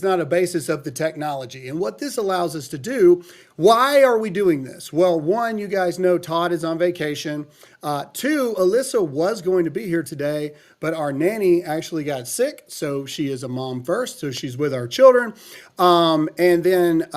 Not a basis of the technology. And what this allows us to do, why are we doing this? Well, one, you guys know Todd is on vacation. Two, Alyssa was going to be here today, but our nanny actually got sick. So she is a mom first. So she's with our children. And then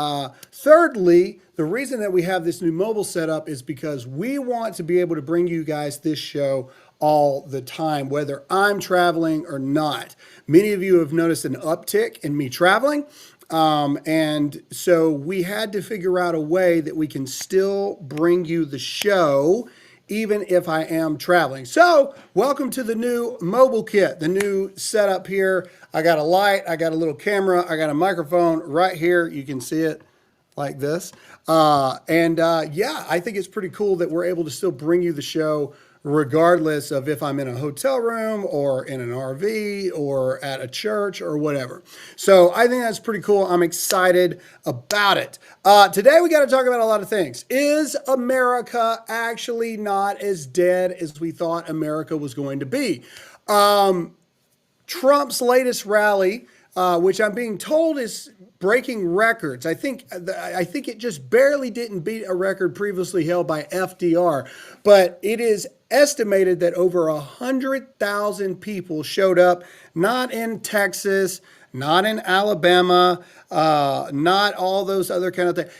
thirdly, the reason that we have this new mobile setup is because we want to be able to bring you guys this show all the time, whether I'm traveling or not. Many of you have noticed an uptick in me traveling. And so we had to figure out a way that we can still bring you the show even if I am traveling. So welcome to the new mobile kit, the new setup here. I got a light, I got a little camera, I got a microphone right here. You can see it like this. Yeah, I think it's pretty cool that we're able to still bring you the show regardless of if I'm in a hotel room or in an RV or at a church or whatever. So I think that's pretty cool. I'm excited about it. Today we got to talk about a lot of things. Is America actually not as dead as we thought America was going to be? Trump's latest rally, which I'm being told is breaking records. I think it just barely didn't beat a record previously held by FDR, but it is estimated that over 100,000 people showed up, not in Texas, not in Alabama, not all those other kind of things,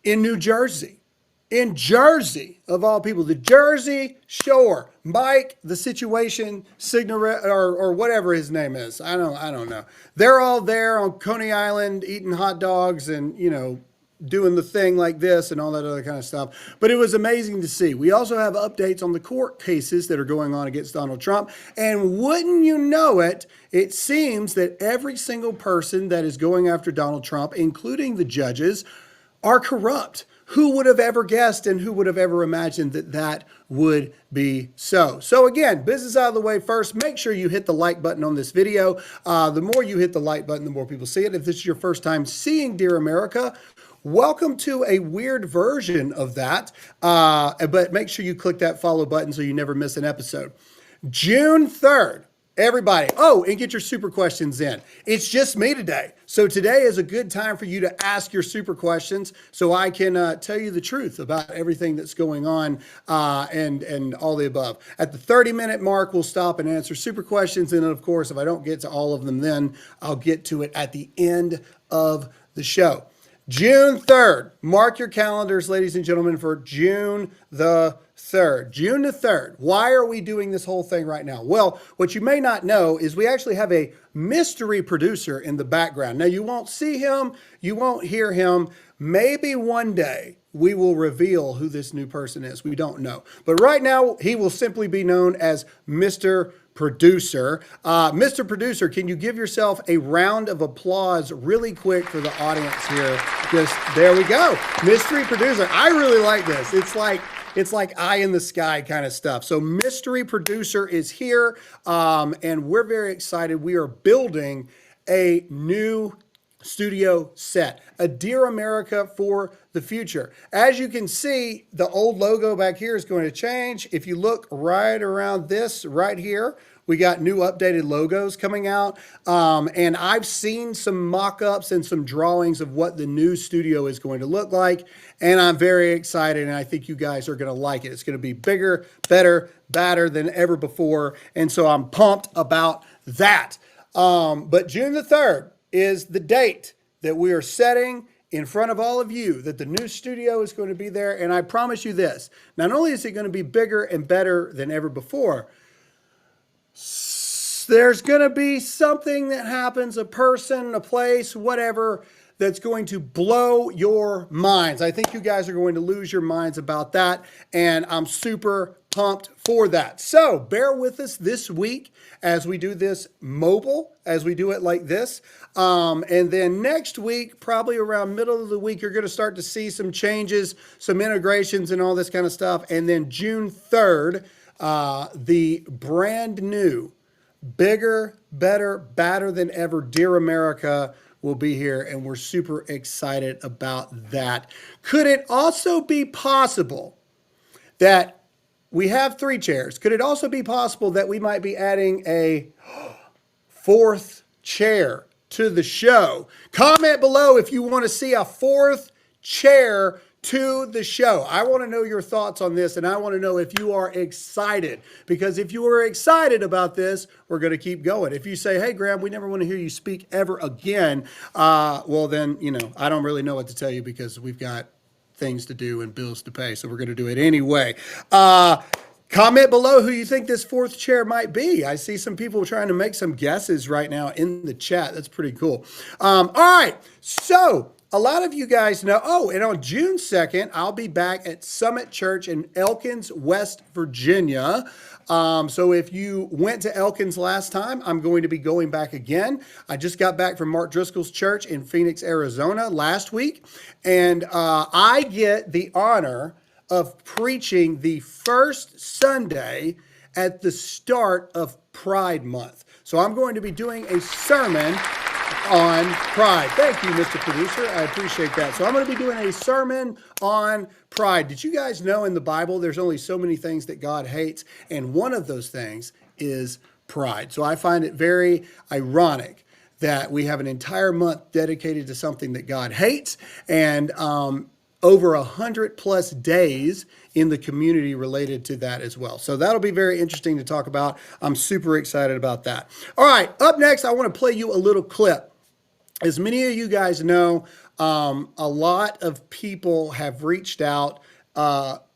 in New Jersey. In Jersey, of all people, the Jersey Shore, Mike, the Situation Signal, or whatever his name is. I don't know. They're all there on Coney Island eating hot dogs and, doing the thing like this and all that other kind of stuff. But it was amazing to see. We also have updates on the court cases that are going on against Donald Trump. And wouldn't you know it, it seems that every single person that is going after Donald Trump, including the judges, are corrupt. Who would have ever guessed and who would have ever imagined that that would be so? So again, business out of the way first, make sure you hit the like button on this video. The more you hit the like button, the more people see it. If this is your first time seeing Dear America, welcome to a weird version of that. But make sure you click that follow button so you never miss an episode. June 3rd. Everybody. Oh, and get your super questions in. It's just me today. So today is a good time for you to ask your super questions so I can tell you the truth about everything that's going on and all the above. At the 30-minute mark, we'll stop and answer super questions. And then, of course, if I don't get to all of them, then I'll get to it at the end of the show. June 3rd. Mark your calendars, ladies and gentlemen, for June the 3rd. June the 3rd. Why are we doing this whole thing right now? Well, what you may not know is we actually have a mystery producer in the background. Now, you won't see him. You won't hear him. Maybe one day we will reveal who this new person is. We don't know. But right now, he will simply be known as Mr. Producer. Mr. Producer, can you give yourself a round of applause really quick for the audience here? Just there we go. Mystery Producer. I really like this. It's like eye in the sky kind of stuff. So Mystery Producer is here, and we're very excited. We are building a new studio set, a Dear America for the future. As you can see, the old logo back here is going to change. If you look right around this right here, we got new updated logos coming out. And I've seen some mock-ups and some drawings of what the new studio is going to look like. And I'm very excited, and I think you guys are going to like it. It's going to be bigger, better, badder than ever before. And so I'm pumped about that. But June the 3rd is the date that we are setting in front of all of you, that the new studio is going to be there. And I promise you this, not only is it going to be bigger and better than ever before, there's going to be something that happens, a person, a place, whatever, that's going to blow your minds. I think you guys are going to lose your minds about that, and I'm super pumped for that. So bear with us this week as we do this mobile, as we do it like this. And then next week, probably around middle of the week, you're going to start to see some changes, some integrations and all this kind of stuff. And then June 3rd, the brand new, bigger, better, badder than ever Dear America will be here, and we're super excited about that. Could it also be possible that we have 3 chairs? Could it also be possible that we might be adding a 4th chair to the show. Comment below if you want to see a fourth chair to the show. I want to know your thoughts on this, and I want to know if you are excited, because if you are excited about this, we're going to keep going. If you say, hey, Graham, we never want to hear you speak ever again, well, then, I don't really know what to tell you, because we've got things to do and bills to pay, so we're going to do it anyway. Comment below who you think this fourth chair might be. I see some people trying to make some guesses right now in the chat. That's pretty cool. All right, so a lot of you guys know, and on June 2nd, I'll be back at Summit Church in Elkins, West Virginia. So if you went to Elkins last time, I'm going to be going back again. I just got back from Mark Driscoll's church in Phoenix, Arizona last week, and I get the honor of preaching the first Sunday at the start of Pride Month. So I'm going to be doing a sermon on pride. Thank you, Mr. Producer. I appreciate that. So I'm going to be doing a sermon on pride. Did you guys know in the Bible there's only so many things that God hates, and one of those things is pride. So I find it very ironic that we have an entire month dedicated to something that God hates, and over 100+ days in the community related to that as well. So that'll be very interesting to talk about. I'm super excited about that. All right, up next, I want to play you a little clip. As many of you guys know, a lot of people have reached out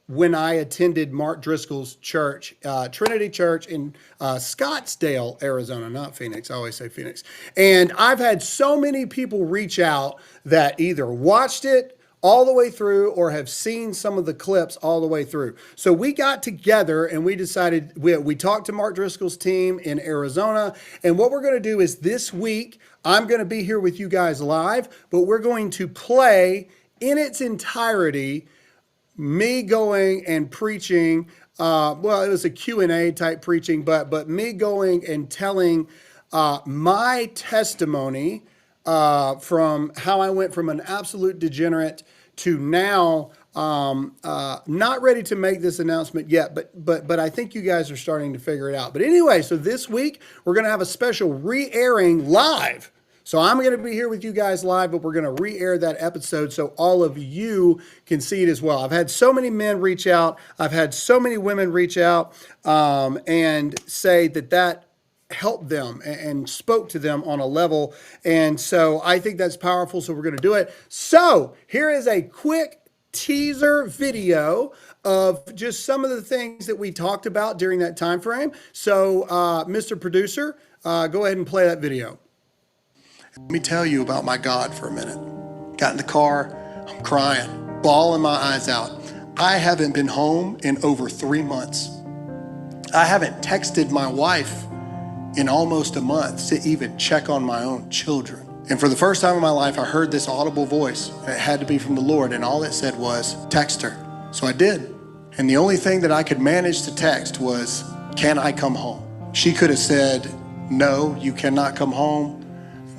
when I attended Mark Driscoll's church, Trinity Church in Scottsdale, Arizona, not Phoenix. I always say Phoenix. And I've had so many people reach out that either watched it all the way through or have seen some of the clips all the way through. So we got together and we decided, we talked to Mark Driscoll's team in Arizona. And what we're going to do is this week, I'm going to be here with you guys live, but we're going to play in its entirety me going and preaching. Well, it was a Q&A type preaching, but me going and telling my testimony from how I went from an absolute degenerate to now not ready to make this announcement yet, but I think you guys are starting to figure it out. But anyway, so this week we're going to have a special re-airing live. So I'm going to be here with you guys live, but we're going to re-air that episode so all of you can see it as well. I've had so many men reach out. I've had so many women reach out and say that helped them and spoke to them on a level. And so I think that's powerful. So we're going to do it. So here is a quick teaser video of just some of the things that we talked about during that time frame. So Mr. Producer, go ahead and play that video. Let me tell you about my God for a minute. Got in the car, I'm crying, bawling my eyes out. I haven't been home in over 3 months. I haven't texted my wife in almost a month to even check on my own children. And for the first time in my life, I heard this audible voice. It had to be from the Lord, and all it said was, text her. So I did. And the only thing that I could manage to text was, can I come home? She could have said, no, you cannot come home.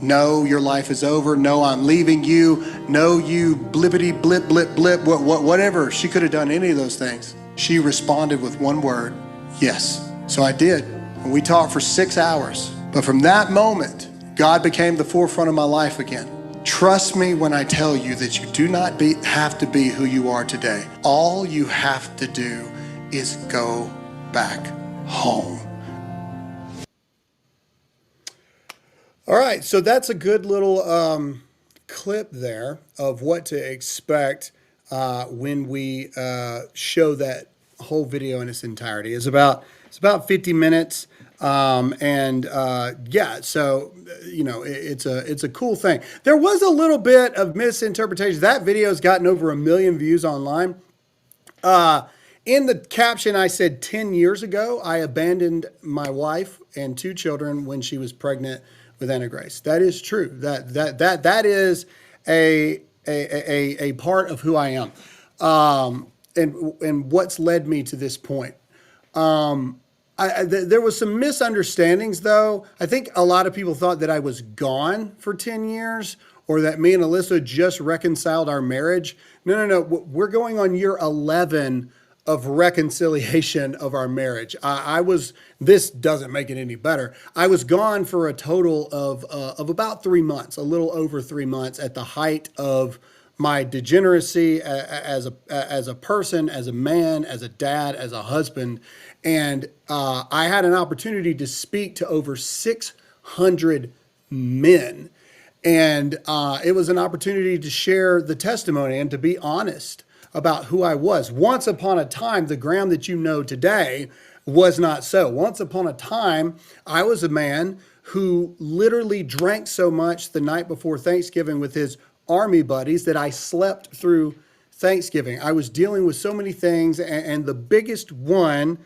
No, your life is over. No, I'm leaving you. No, you blippity blip, blip, blip, whatever. She could have done any of those things. She responded with one word, yes. So I did. And we talked for 6 hours. But from that moment, God became the forefront of my life again. Trust me when I tell you that you do not have to be who you are today. All you have to do is go back home. All right, so that's a good little clip there of what to expect when we show that whole video in its entirety. It's about 50 minutes, yeah. So it's a cool thing. There was a little bit of misinterpretation. That video's gotten over 1 million views online. In the caption, I said 10 years ago I abandoned my wife and 2 children when she was pregnant with Anna Grace. That is true. That is a part of who I am, and what's led me to this point. There was some misunderstandings, though. I think a lot of people thought that I was gone for 10 years or that me and Alyssa just reconciled our marriage. No. We're going on year 11 of reconciliation of our marriage. This doesn't make it any better. I was gone for a total of about 3 months, a little over 3 months at the height of my degeneracy as a person, as a man, as a dad, as a husband. And I had an opportunity to speak to over 600 men. And it was an opportunity to share the testimony and to be honest about who I was. Once upon a time, the Graham that you know today was not so. Once upon a time, I was a man who literally drank so much the night before Thanksgiving with his army buddies that I slept through Thanksgiving. I was dealing with so many things, and the biggest one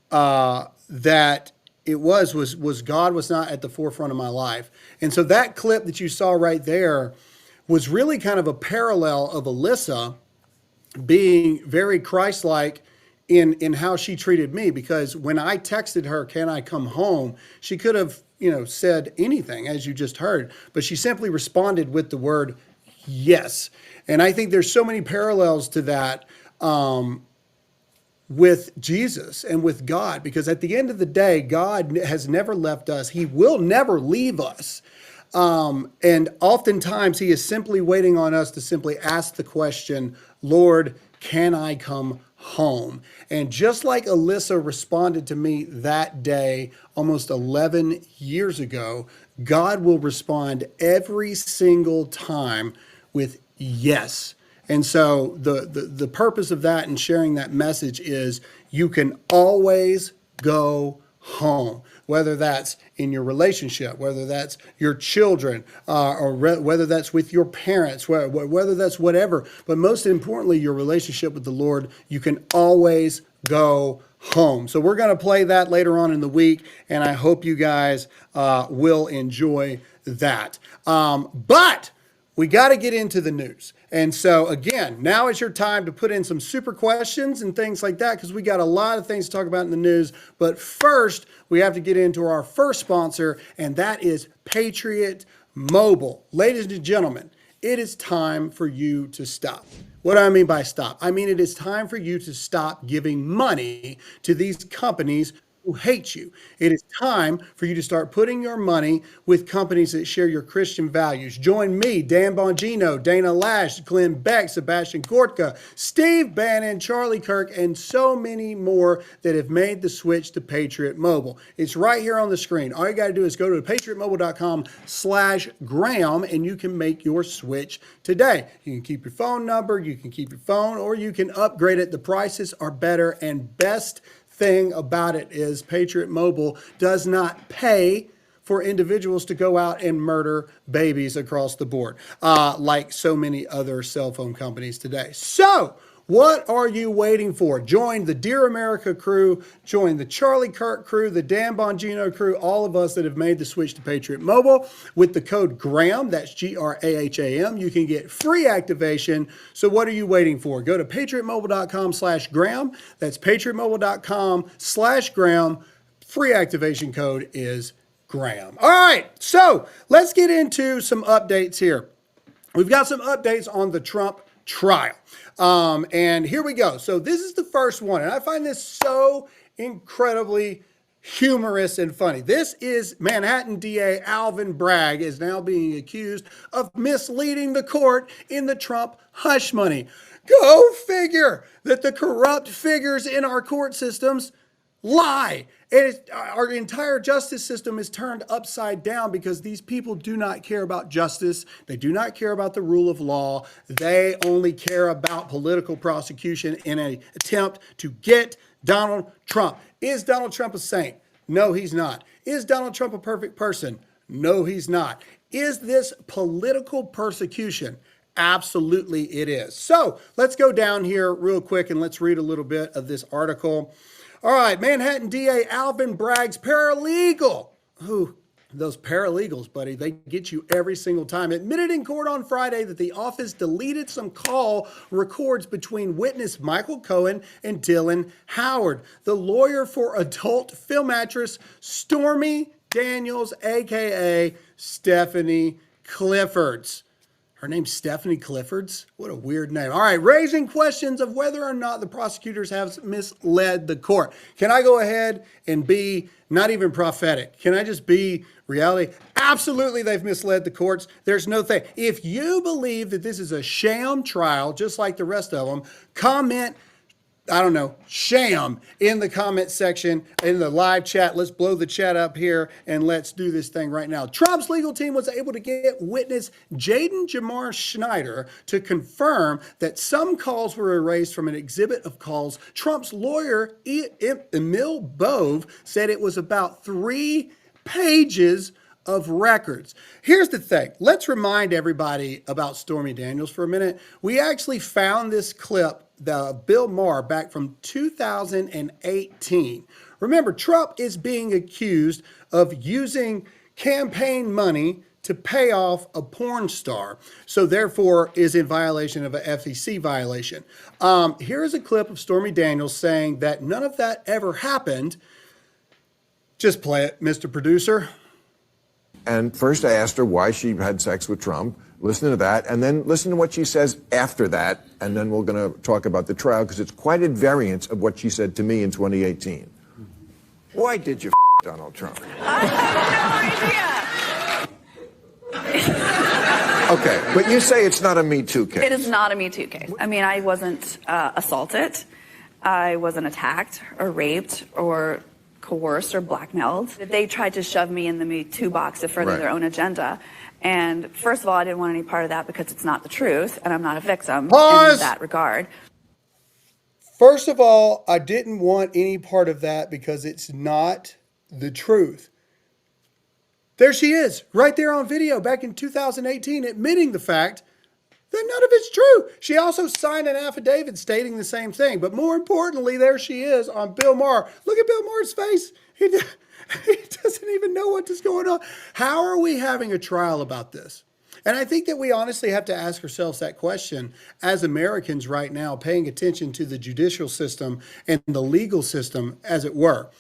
that it was God was not at the forefront of my life. And so that clip that you saw right there was really kind of a parallel of Alyssa being very Christ-like in how she treated me, because when I texted her, "Can I come home?" she could have, said anything, as you just heard, but she simply responded with the word yes. And I think there's so many parallels to that with Jesus and with God, because at the end of the day, God has never left us. He will never leave us. And oftentimes he is simply waiting on us to simply ask the question, "Lord, can I come home?" And just like Alyssa responded to me that day, almost 11 years ago, God will respond every single time with yes. And so the purpose of that and sharing that message is you can always go home, whether that's in your relationship, whether that's your children, whether that's with your parents, whether that's whatever. But most importantly, your relationship with the Lord, you can always go home. So we're going to play that later on in the week, and I hope you guys will enjoy that. But we got to get into the news. And so again, now is your time to put in some super questions and things like that, because we got a lot of things to talk about in the news. But first, we have to get into our first sponsor, and that is Patriot Mobile. Ladies and gentlemen, it is time for you to stop. What do I mean by stop? I mean, it is time for you to stop giving money to these companies who hate you. It is time for you to start putting your money with companies that share your Christian values. Join me, Dan Bongino, Dana Lash, Glenn Beck, Sebastian Gortka, Steve Bannon, Charlie Kirk, and so many more that have made the switch to Patriot Mobile. It's right here on the screen. All you got to do is go to patriotmobile.com/Graham and you can make your switch today. You can keep your phone number, you can keep your phone, or you can upgrade it. The prices are better, and best thing about it is Patriot Mobile does not pay for individuals to go out and murder babies across the board, like so many other cell phone companies today. So what are you waiting for? Join the Dear America crew, join the Charlie Kirk crew, the Dan Bongino crew, all of us that have made the switch to Patriot Mobile. With the code GRAHAM, that's GRAHAM, you can get free activation. So what are you waiting for? Go to patriotmobile.com/Graham. That's patriotmobile.com/Graham. Free activation code is Graham. All right, so let's get into some updates here. We've got some updates on the Trump trial. And here we go. So this is the first one, and I find this so incredibly humorous and funny. This is Manhattan DA Alvin Bragg is now being accused of misleading the court in the Trump hush money. Go figure that the corrupt figures in our court systems lie. Our entire justice system is turned upside down because these people do not care about justice. They do not care about the rule of law. They only care about political prosecution in an attempt to get Donald Trump. Is Donald Trump a saint? No, he's not. Is Donald Trump a perfect person? No, he's not. Is this political persecution? Absolutely it is. So let's go down here real quick and let's read a little bit of this article. All right, Manhattan DA Alvin Bragg's paralegal. Ooh, those paralegals, buddy, they get you every single time. Admitted in court on Friday that the office deleted some call records between witness Michael Cohen and Dylan Howard. The lawyer for adult film actress Stormy Daniels, a.k.a. Stephanie Cliffords. Her name's Stephanie Cliffords. What a weird name. All right, raising questions of whether or not the prosecutors have misled the court. Can I go ahead and be not even prophetic? Can I just be reality? Absolutely, they've misled the courts. There's no thing. If you believe that this is a sham trial, just like the rest of them, comment, I don't know, sham in the comment section, in the live chat. Let's blow the chat up here and let's do this thing right now. Trump's legal team was able to get witness Jaden Jamar Schneider to confirm that some calls were erased from an exhibit of calls. Trump's lawyer, Emil Bove, said it was about 3 pages of records. Here's the thing. Let's remind everybody about Stormy Daniels for a minute. We actually found this clip, the Bill Maher, back from 2018. Remember, Trump is being accused of using campaign money to pay off a porn star, so therefore is in violation of an FEC violation. Here is a clip of Stormy Daniels saying that none of that ever happened. Just play it, Mr. Producer. And first I asked her why she had sex with Trump. Listen to that, and then listen to what she says after that, and then we're going to talk about the trial, because it's quite at variance of what she said to me in 2018. Why did you Donald Trump? I have no idea. Okay, but you say it's not a Me Too case. It is not a Me Too case. I mean, I wasn't assaulted. I wasn't attacked or raped or coerced or blackmailed. They tried to shove me in the Me Too box to further their own agenda. And first of all, I didn't want any part of that because it's not the truth, and I'm not a victim in that regard. First of all, I didn't want any part of that because it's not the truth. There she is, right there on video back in 2018, admitting the fact that none of it's true. She also signed an affidavit stating the same thing. But more importantly, there she is on Bill Maher. Look at Bill Maher's face. He doesn't even know what is going on. How are we having a trial about this? And I think that we honestly have to ask ourselves that question as Americans right now, paying attention to the judicial system and the legal system, as it were.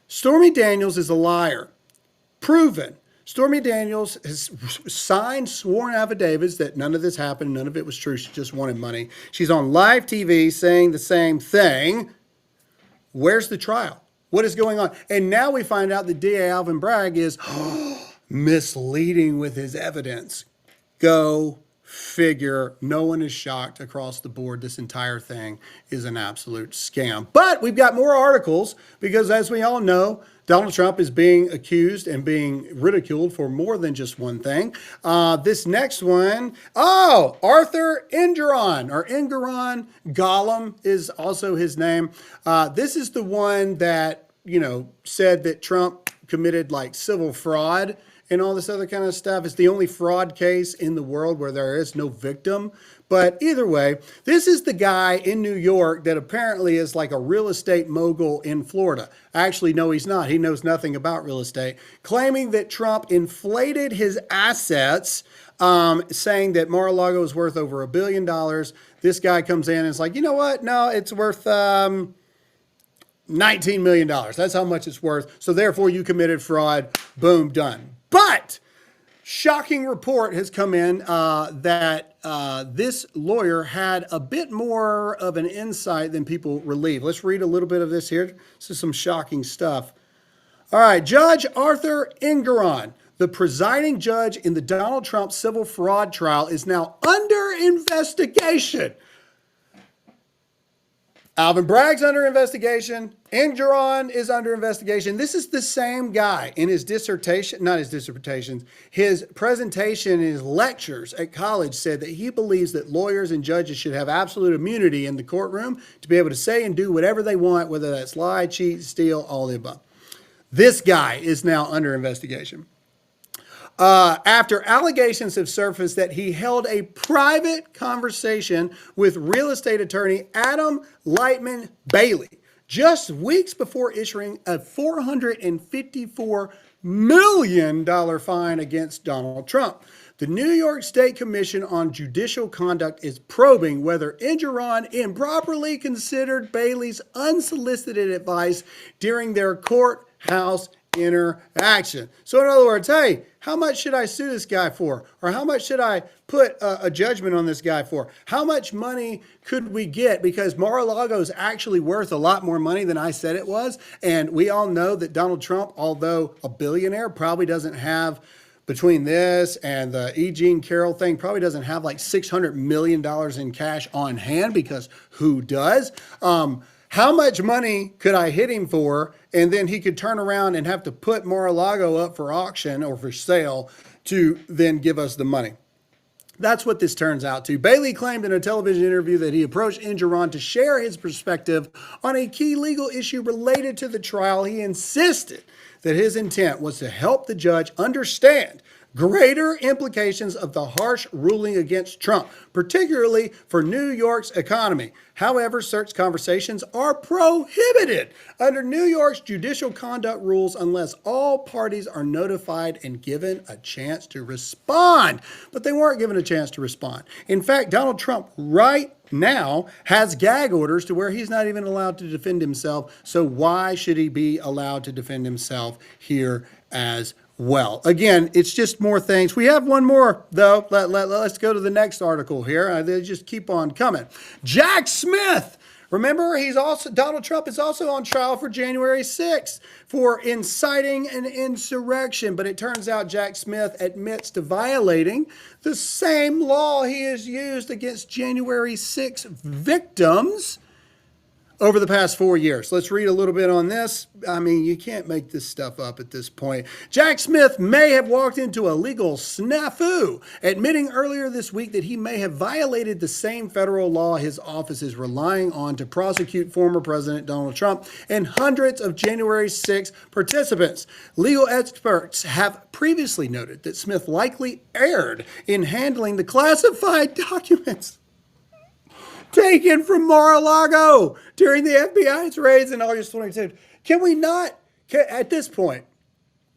Stormy Daniels is a liar. Proven. Stormy Daniels has signed sworn affidavits that none of this happened, none of it was true. She just wanted money. She's on live TV saying the same thing. Where's the trial? What is going on? And now we find out that DA Alvin Bragg is misleading with his evidence. Go figure. No one is shocked across the board. This entire thing is an absolute scam. But we've got more articles because, as we all know, Donald Trump is being accused and being ridiculed for more than just one thing. This next one, Arthur Engeron, or Engeron, Gollum is also his name. This is the one that, said that Trump committed like civil fraud and all this other kind of stuff. It's the only fraud case in the world where there is no victim. But either way, this is the guy in New York that apparently is like a real estate mogul in Florida. Actually, no, he's not. He knows nothing about real estate. Claiming that Trump inflated his assets, saying that Mar-a-Lago is worth over $1 billion. This guy comes in and is like, you know what? No, it's worth $19 million. That's how much it's worth. So therefore, you committed fraud. Boom, done. But shocking report has come in that this lawyer had a bit more of an insight than people believe. Let's read a little bit of this here. This is some shocking stuff. All right, Judge Arthur Engeron, the presiding judge in the Donald Trump civil fraud trial, is now under investigation. Alvin Bragg's under investigation. Engeron is under investigation. This is the same guy in his dissertation, not his dissertations, his presentation in his lectures at college said that he believes that lawyers and judges should have absolute immunity in the courtroom to be able to say and do whatever they want, whether that's lie, cheat, steal, all the above. This guy is now under investigation. After allegations have surfaced that he held a private conversation with real estate attorney Adam Lightman Bailey just weeks before issuing a $454 million fine against Donald Trump. The New York State Commission on Judicial Conduct is probing whether Engeron improperly considered Bailey's unsolicited advice during their courthouse interaction. So in other words, hey, how much should I sue this guy for? Or how much should I put a judgment on this guy for? How much money could we get? Because Mar-a-Lago is actually worth a lot more money than I said it was. And we all know that Donald Trump, although a billionaire, probably doesn't have, between this and the E. Jean Carroll thing, probably doesn't have like $600 million in cash on hand, because who does? How much money could I hit him for? And then he could turn around and have to put Mar-a-Lago up for auction or for sale to then give us the money. That's what this turns out to. Bailey claimed in a television interview that he approached Engeron to share his perspective on a key legal issue related to the trial. He insisted that his intent was to help the judge understand greater implications of the harsh ruling against Trump, particularly for New York's economy. However, such conversations are prohibited under New York's judicial conduct rules unless all parties are notified and given a chance to respond. But they weren't given a chance to respond. In fact, Donald Trump right now has gag orders to where he's not even allowed to defend himself. So why should he be allowed to defend himself here as well? Again, it's just more things. We have one more, though. Let's go to the next article here. They just keep on coming. Jack Smith. Remember, Donald Trump is also on trial for January 6th for inciting an insurrection. But it turns out Jack Smith admits to violating the same law he has used against January 6 victims over the past 4 years. Let's read a little bit on this. I mean, you can't make this stuff up at this point. Jack Smith may have walked into a legal snafu, admitting earlier this week that he may have violated the same federal law his office is relying on to prosecute former President Donald Trump and hundreds of January 6 participants. Legal experts have previously noted that Smith likely erred in handling the classified documents taken from Mar-a-Lago during the FBI's raids in August 22. Can we not, at this point,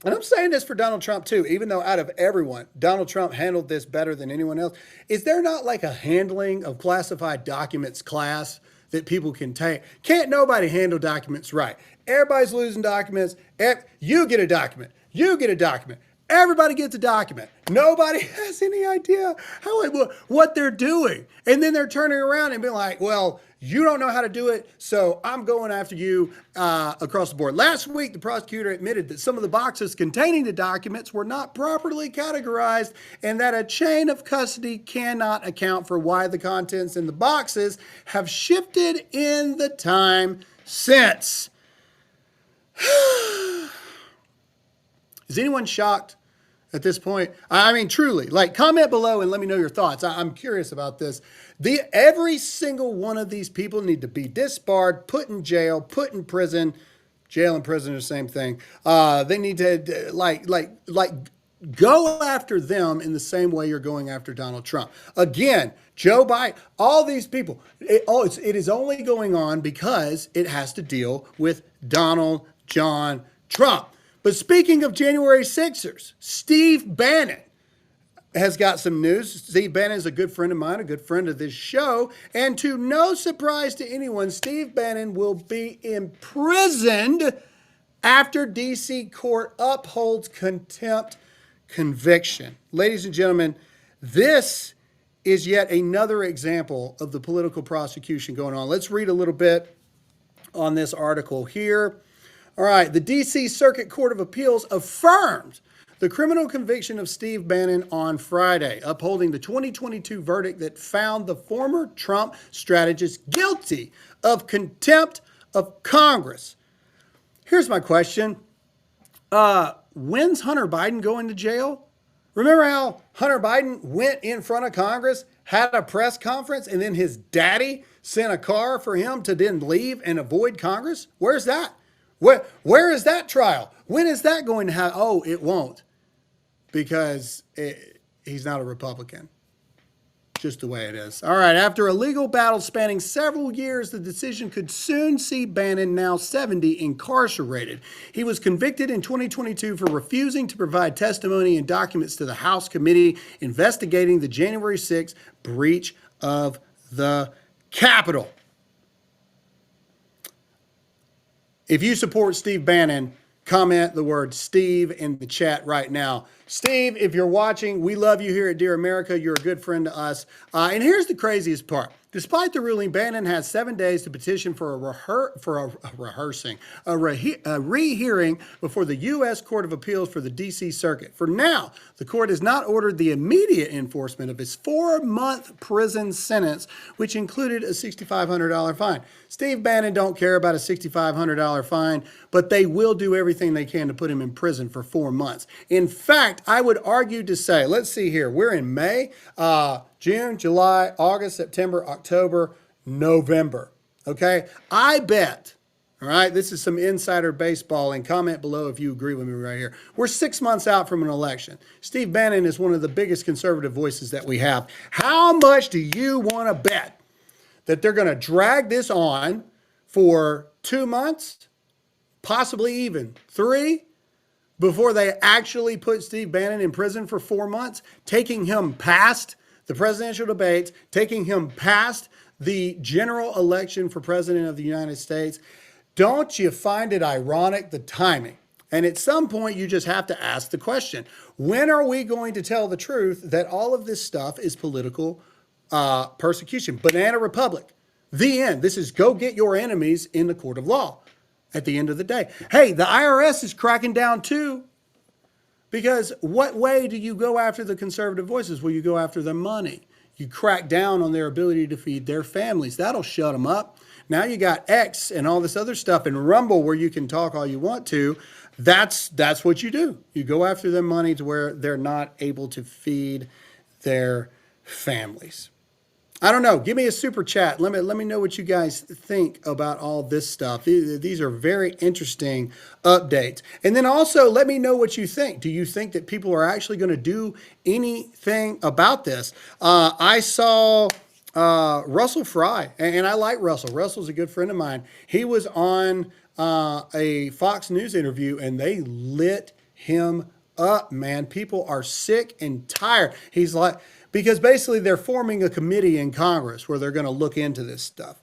and I'm saying this for Donald Trump too, even though out of everyone, Donald Trump handled this better than anyone else, is there not like a handling of classified documents class that people can take? Can't nobody handle documents right? Everybody's losing documents. You get a document. You get a document. Everybody gets a document. Nobody has any idea what they're doing. And then they're turning around and being like, well, you don't know how to do it, so I'm going after you across the board. Last week, the prosecutor admitted that some of the boxes containing the documents were not properly categorized and that a chain of custody cannot account for why the contents in the boxes have shifted in the time since. Is anyone shocked at this point? I mean, truly, like, comment below and let me know your thoughts. I'm curious about this. Every single one of these people need to be disbarred, put in jail, put in prison. Jail and prison are the same thing. They need to like go after them in the same way you're going after Donald Trump. Again, Joe Biden, all these people, it is only going on because it has to deal with Donald John Trump. But speaking of January 6ers, Steve Bannon has got some news. Steve Bannon is a good friend of mine, a good friend of this show. And to no surprise to anyone, Steve Bannon will be imprisoned after D.C. court upholds contempt conviction. Ladies and gentlemen, this is yet another example of the political prosecution going on. Let's read a little bit on this article here. All right, the D.C. Circuit Court of Appeals affirmed the criminal conviction of Steve Bannon on Friday, upholding the 2022 verdict that found the former Trump strategist guilty of contempt of Congress. Here's my question. When's Hunter Biden going to jail? Remember how Hunter Biden went in front of Congress, had a press conference, and then his daddy sent a car for him to then leave and avoid Congress? Where's that? Where is that trial? When is that going to happen? Oh, it won't, because he's not a Republican. Just the way it is. All right, after a legal battle spanning several years, the decision could soon see Bannon, now 70, incarcerated. He was convicted in 2022 for refusing to provide testimony and documents to the House committee investigating the January 6th breach of the Capitol. If you support Steve Bannon, comment the word Steve in the chat right now. Steve, if you're watching, we love you here at Dear America. You're a good friend to us. And here's the craziest part. Despite the ruling, Bannon has 7 days to petition for a rehearing before the U.S. Court of Appeals for the D.C. Circuit. For now, the court has not ordered the immediate enforcement of his 4-month prison sentence, which included a $6,500 fine. Steve Bannon don't care about a $6,500 fine, but they will do everything they can to put him in prison for 4 months. In fact, I would argue to say, let's see here, we're in May, June, July, August, September, October, November. Okay? I bet, all right, this is some insider baseball, and comment below if you agree with me right here. We're 6 months out from an election. Steve Bannon is one of the biggest conservative voices that we have. How much do you want to bet that they're going to drag this on for 2 months, possibly even 3, before they actually put Steve Bannon in prison for 4 months, taking him past the presidential debates, taking him past the general election for president of the United States? Don't you find it ironic, the timing? And at some point, you just have to ask the question, when are we going to tell the truth that all of this stuff is political persecution? Banana Republic, the end. This is go get your enemies in the court of law at the end of the day. Hey, the IRS is cracking down too. Because what way do you go after the conservative voices? Well, you go after their money. You crack down on their ability to feed their families. That'll shut them up. Now you got X and all this other stuff and Rumble where you can talk all you want to. That's what you do. You go after their money to where they're not able to feed their families. I don't know. Give me a super chat. Let me know what you guys think about all this stuff. These are very interesting updates. And then also let me know what you think. Do you think that people are actually going to do anything about this? I saw Russell Fry, and I like Russell. Russell's a good friend of mine. He was on a Fox News interview, and they lit him up, man. People are sick and tired. He's like, because basically they're forming a committee in Congress where they're going to look into this stuff.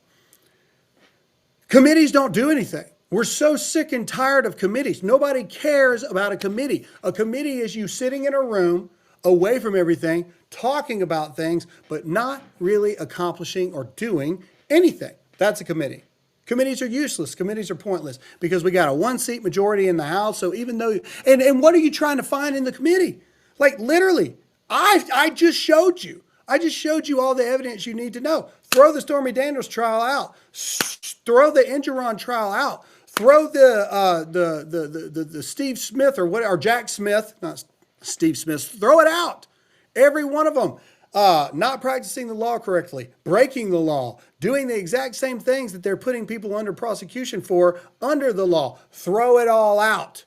Committees don't do anything. We're so sick and tired of committees. Nobody cares about a committee. A committee is you sitting in a room away from everything, talking about things, but not really accomplishing or doing anything. That's a committee. Committees are useless. Committees are pointless because we got a 1-seat majority in the House. So even though, and what are you trying to find in the committee? Like literally, I just showed you. I just showed you all the evidence you need to know. Throw the Stormy Daniels trial out. Throw the Engeron trial out. Throw the Steve Smith or Jack Smith, not Steve Smith. Throw it out. Every one of them. Not practicing the law correctly, breaking the law, doing the exact same things that they're putting people under prosecution for under the law. Throw it all out.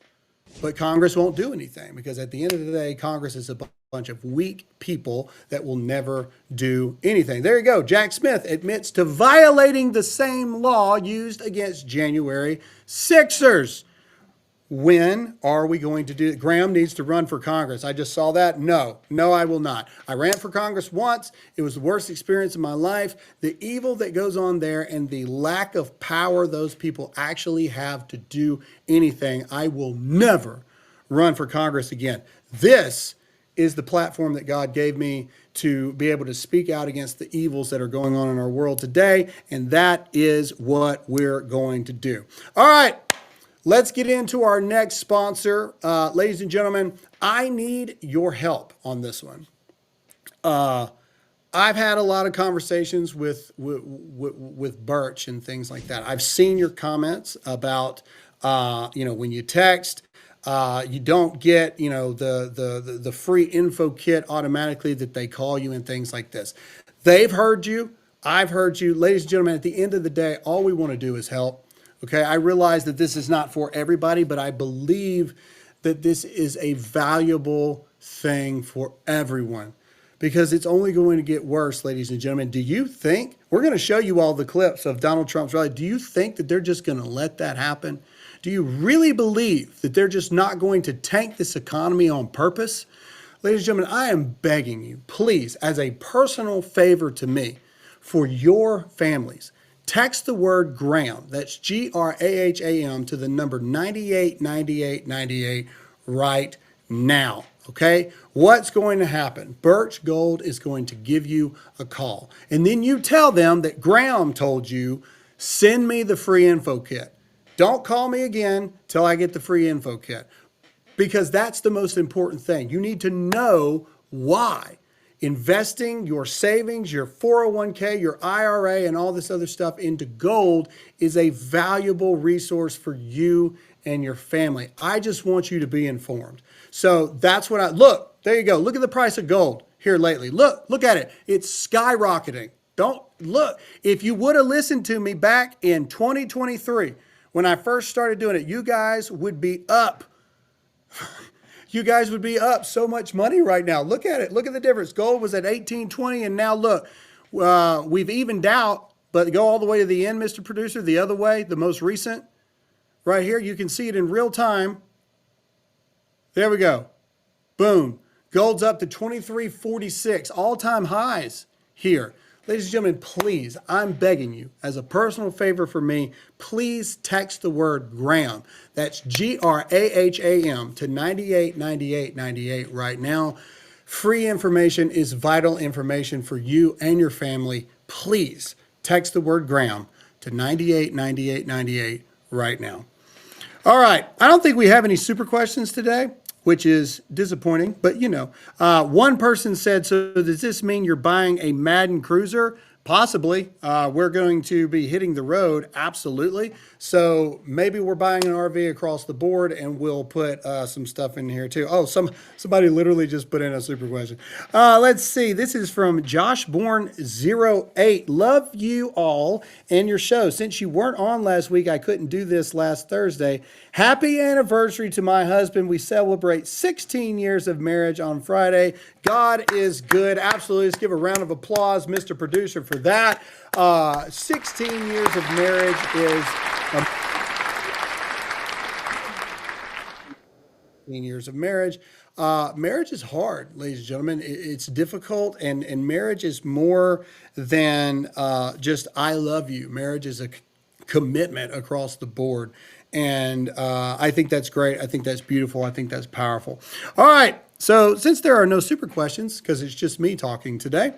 But Congress won't do anything because at the end of the day, Congress is a bunch of weak people that will never do anything. There you go. Jack Smith admits to violating the same law used against January Sixers. When are we going to do it? Graham needs to run for Congress. I just saw that. No, I will not. I ran for Congress once. It was the worst experience of my life. The evil that goes on there and the lack of power those people actually have to do anything. I will never run for Congress again. This is the platform that God gave me to be able to speak out against the evils that are going on in our world today. And that is what we're going to do. All right. Let's get into our next sponsor. Ladies and gentlemen, I need your help on this one. I've had a lot of conversations with Birch and things like that. I've seen your comments about, when you text, you don't get, the free info kit automatically that they call you and things like this. They've heard you. I've heard you. Ladies and gentlemen, at the end of the day, all we want to do is help. Okay, I realize that this is not for everybody, but I believe that this is a valuable thing for everyone because it's only going to get worse, ladies and gentlemen. Do you think, we're going to show you all the clips of Donald Trump's rally. Do you think that they're just going to let that happen? Do you really believe that they're just not going to tank this economy on purpose? Ladies and gentlemen, I am begging you, please, as a personal favor to me, for your families, text the word Graham, that's Graham, to the number 989898 right now. Okay, what's going to happen? Birch Gold is going to give you a call. And then you tell them that Graham told you, send me the free info kit. Don't call me again till I get the free info kit. Because that's the most important thing. You need to know why investing your savings, your 401k, your IRA, and all this other stuff into gold is a valuable resource for you and your family. I just want you to be informed. So that's what look, there you go. Look at the price of gold here lately. Look at it. It's skyrocketing. Don't look. If you would have listened to me back in 2023, when I first started doing it, you guys would be up. You guys would be up so much money right now. Look at it. Look at the difference. Gold was at 1820, and now look, we've evened out, but go all the way to the end, Mr. Producer, the other way, the most recent. Right here, you can see it in real time. There we go. Boom. Gold's up to 2346, all-time highs here. Ladies and gentlemen, please, I'm begging you, as a personal favor for me, please text the word Graham. That's Graham to 989898 right now. Free information is vital information for you and your family. Please text the word Graham to 989898 right now. All right, I don't think we have any super questions today, which is disappointing, but you know. One person said, so does this mean you're buying a Madden Cruiser? Possibly. We're going to be hitting the road, absolutely. So maybe we're buying an RV across the board, and we'll put some stuff in here too. Oh, somebody literally just put in a super question. Let's see. This is from JoshBorn08. Love you all and your show. Since you weren't on last week, I couldn't do this last Thursday. Happy anniversary to my husband. We celebrate 16 years of marriage on Friday. God is good. Absolutely. Let's give a round of applause, Mr. Producer, for that. 16 years of marriage is 16 years of marriage. Marriage is hard, ladies and gentlemen. It's difficult, and marriage is more than just I love you. Marriage is a commitment across the board. And I think that's great. I think that's beautiful. I think that's powerful. All right. So since there are no super questions, because it's just me talking today,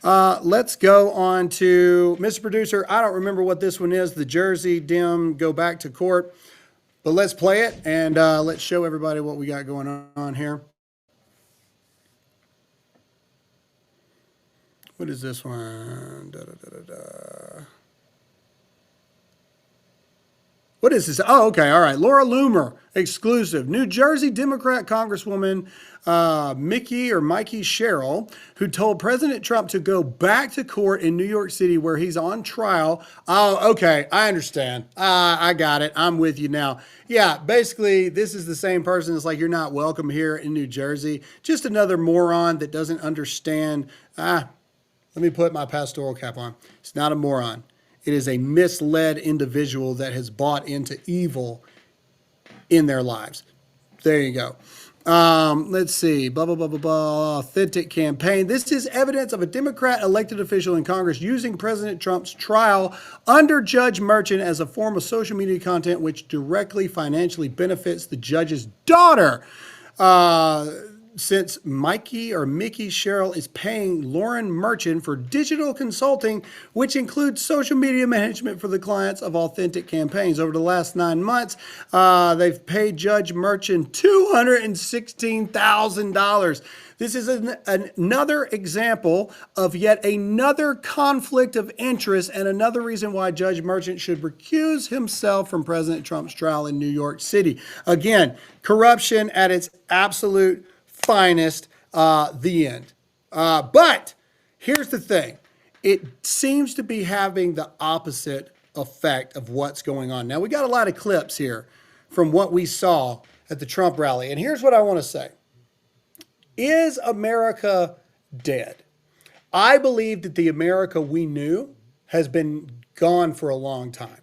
let's go on to Mr. Producer. I don't remember what this one is. The Jersey Dim go back to court. But let's play it, and let's show everybody what we got going on here. What is this one? What is this? Oh, okay. All right. Laura Loomer, exclusive. New Jersey Democrat Congresswoman Mikey Sherrill, who told President Trump to go back to court in New York City where he's on trial. Oh, okay. I understand. I got it. I'm with you now. Yeah, basically, this is the same person that's like, you're not welcome here in New Jersey. Just another moron that doesn't understand. Let me put my pastoral cap on. It's not a moron. It is a misled individual that has bought into evil in their lives. There you go. Let's see. Blah, blah, blah, blah, blah. Authentic campaign. This is evidence of a Democrat elected official in Congress using President Trump's trial under Judge Merchan as a form of social media content which directly financially benefits the judge's daughter. Since Mickey Sherrill is paying Lauren Merchan for digital consulting, which includes social media management for the clients of Authentic Campaigns. Over the last 9 months, they've paid Judge Merchan $216,000. This is another example of yet another conflict of interest and another reason why Judge Merchan should recuse himself from President Trump's trial in New York City. Again, corruption at its absolute finest, the end. But here's the thing. It seems to be having the opposite effect of what's going on. Now, we got a lot of clips here from what we saw at the Trump rally. And here's what I want to say. Is America dead? I believe that the America we knew has been gone for a long time.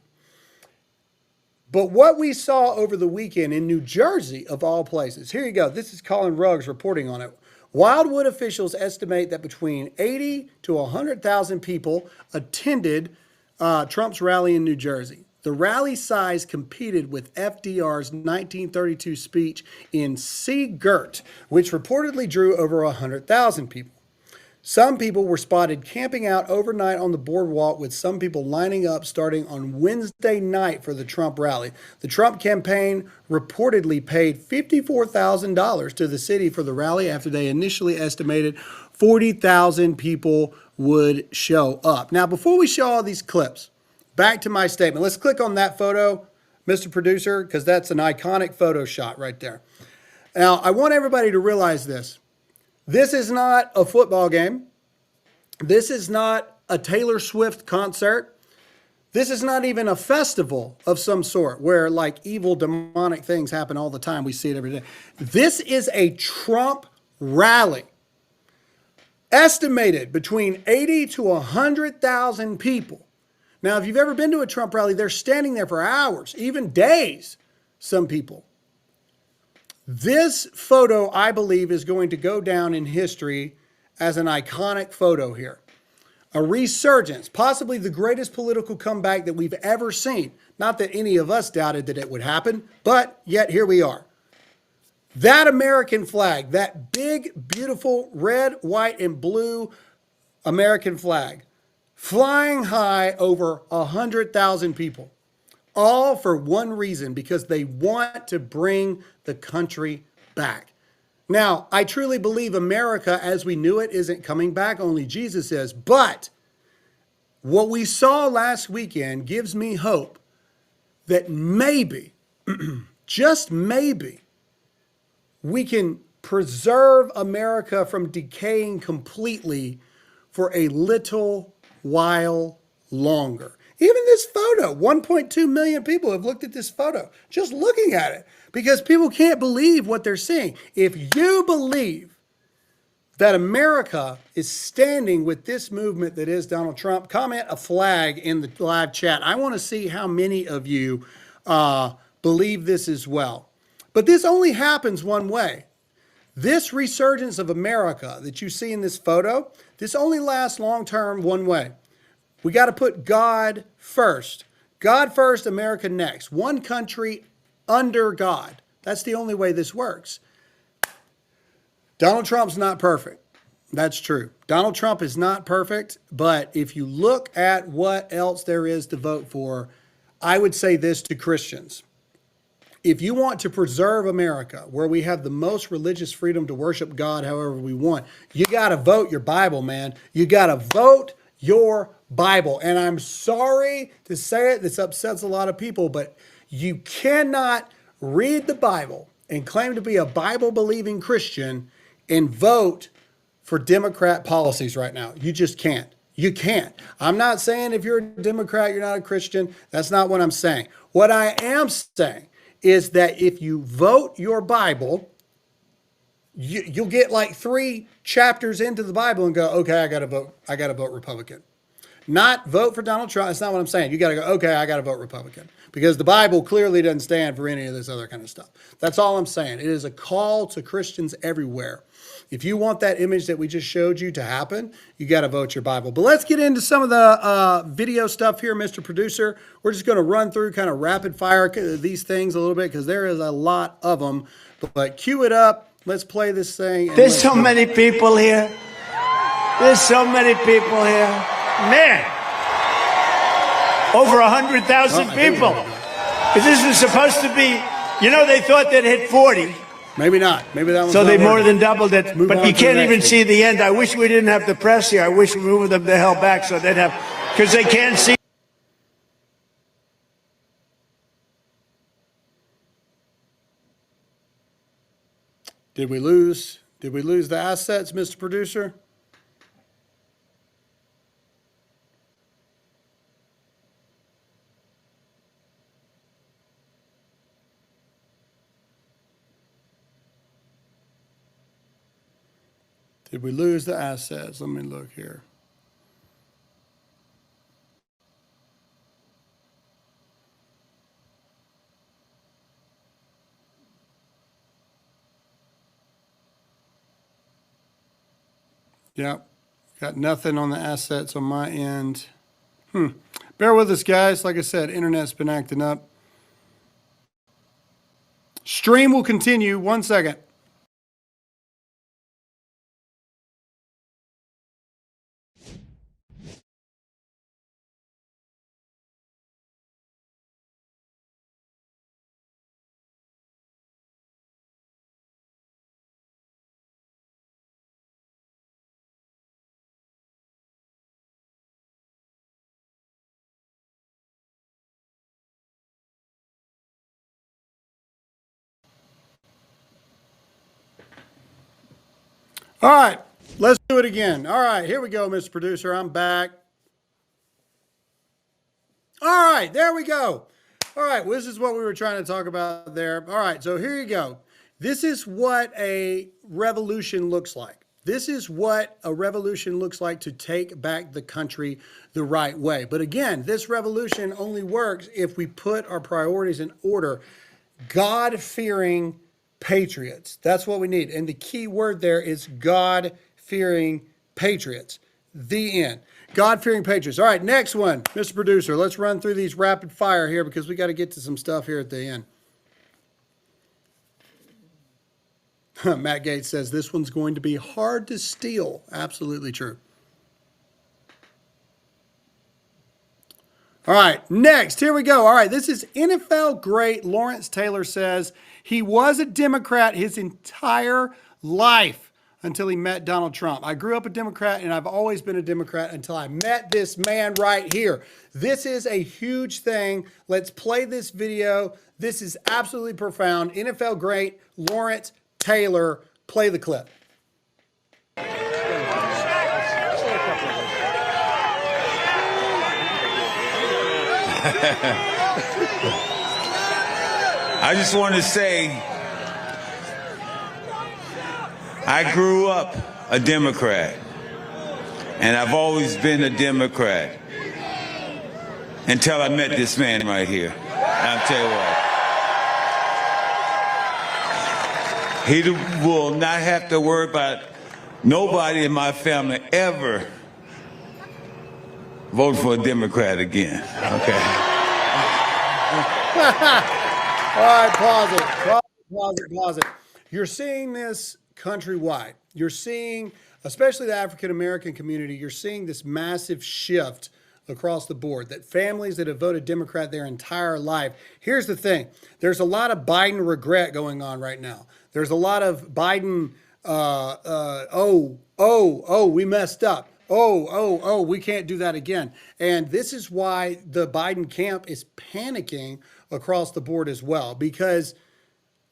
But what we saw over the weekend in New Jersey, of all places, here you go. This is Colin Ruggs reporting on it. Wildwood officials estimate that between 80 to 100,000 people attended Trump's rally in New Jersey. The rally size competed with FDR's 1932 speech in Seagirt, which reportedly drew over 100,000 people. Some people were spotted camping out overnight on the boardwalk, with some people lining up starting on Wednesday night for the Trump rally. The Trump campaign reportedly paid $54,000 to the city for the rally after they initially estimated 40,000 people would show up. Now, before we show all these clips, back to my statement. Let's click on that photo, Mr. Producer, because that's an iconic photo shot right there. Now, I want everybody to realize this. This is not a football game. This is not a Taylor Swift concert. This is not even a festival of some sort where like evil demonic things happen all the time. We see it every day. This is a Trump rally. Estimated between 80 to 100,000 people. Now, if you've ever been to a Trump rally, they're standing there for hours, even days, some people. This photo, I believe, is going to go down in history as an iconic photo here. A resurgence, possibly the greatest political comeback that we've ever seen. Not that any of us doubted that it would happen, but yet here we are. That American flag, that big, beautiful red, white, and blue American flag, flying high over 100,000 people. All for one reason, because they want to bring the country back. Now, I truly believe America as we knew it isn't coming back, only Jesus is. But what we saw last weekend gives me hope that maybe, just maybe, we can preserve America from decaying completely for a little while longer. Even this photo, 1.2 million people have looked at this photo, just looking at it, because people can't believe what they're seeing. If you believe that America is standing with this movement that is Donald Trump, comment a flag in the live chat. I want to see how many of you believe this as well. But this only happens one way. This resurgence of America that you see in this photo, this only lasts long-term one way. We got to put God first. God first, America next. One country under God. That's the only way this works. Donald Trump's not perfect. That's true. Donald Trump is not perfect, but if you look at what else there is to vote for, I would say this to Christians. If you want to preserve America, where we have the most religious freedom to worship God however we want, you got to vote your Bible, man. You got to vote your Bible. And I'm sorry to say it, this upsets a lot of people, but you cannot read the Bible and claim to be a Bible-believing Christian and vote for Democrat policies right now. You just can't. You can't. I'm not saying if you're a Democrat, you're not a Christian. That's not what I'm saying. What I am saying is that if you vote your Bible, you'll get like 3 chapters into the Bible and go, okay, I got to vote Republican. Not vote for Donald Trump. That's not what I'm saying. You got to go, okay, I got to vote Republican, because the Bible clearly doesn't stand for any of this other kind of stuff. That's all I'm saying. It is a call to Christians everywhere. If you want that image that we just showed you to happen, you got to vote your Bible. But let's get into some of the video stuff here, Mr. Producer. We're just going to run through kind of rapid fire these things a little bit, because there is a lot of them. But cue it up. Let's play this thing. There's so many people here. There's so many people here. Man, over 100,000 people. Because this was supposed to be, you know, they thought they'd hit 40. Maybe not. Maybe that was So they not more working. than doubled it. Move But on you to the can't next even one. see the end. I wish we didn't have the press here. I wish we moved them the hell back so they'd have, because they can't see. Did we lose the assets, Mr. Producer? Did we lose the assets? Let me look here. Yep. Got nothing on the assets on my end. Bear with us, guys. Like I said, internet's been acting up. Stream will continue. 1 second. All right, let's do it again. All right, here we go, Mr. Producer. I'm back. All right, there we go. All right, well, this is what we were trying to talk about there. All right, so here you go. This is what a revolution looks like. This is what a revolution looks like to take back the country the right way. But again, this revolution only works if we put our priorities in order. God-fearing patriots. That's what we need. And the key word there is God-fearing patriots. The end. God-fearing patriots. All right, next one, Mr. Producer. Let's run through these rapid fire here because we got to get to some stuff here at the end. Matt Gates says this one's going to be hard to steal. Absolutely true. All right, next, here we go. All right, this is NFL great Lawrence Taylor says he was a Democrat his entire life until he met Donald Trump. I grew up a Democrat and I've always been a Democrat until I met this man right here. This is a huge thing. Let's play this video. This is absolutely profound. NFL great Lawrence Taylor, play the clip. I just want to say, I grew up a Democrat, and I've always been a Democrat until I met this man right here. I'll tell you what. He will not have to worry about nobody in my family ever vote for a Democrat again. Okay. All right, pause it. Pause it. You're seeing this countrywide. You're seeing, especially the African American community, you're seeing this massive shift across the board, that families that have voted Democrat their entire life. Here's the thing. There's a lot of Biden regret going on right now. There's a lot of Biden, we messed up. We can't do that again. And this is why the Biden camp is panicking across the board as well, because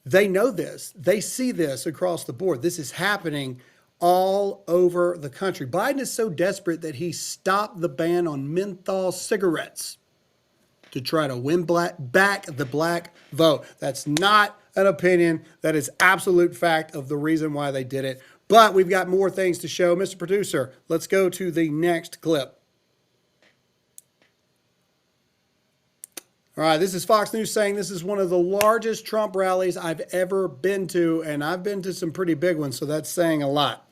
they know this. They see this across the board. This is happening all over the country. Biden is so desperate that he stopped the ban on menthol cigarettes to try to win back the black vote. That's not an opinion. That is absolute fact of the reason why they did it. But we've got more things to show. Mr. Producer, let's go to the next clip. All right, this is Fox News saying this is one of the largest Trump rallies I've ever been to, and I've been to some pretty big ones, so that's saying a lot.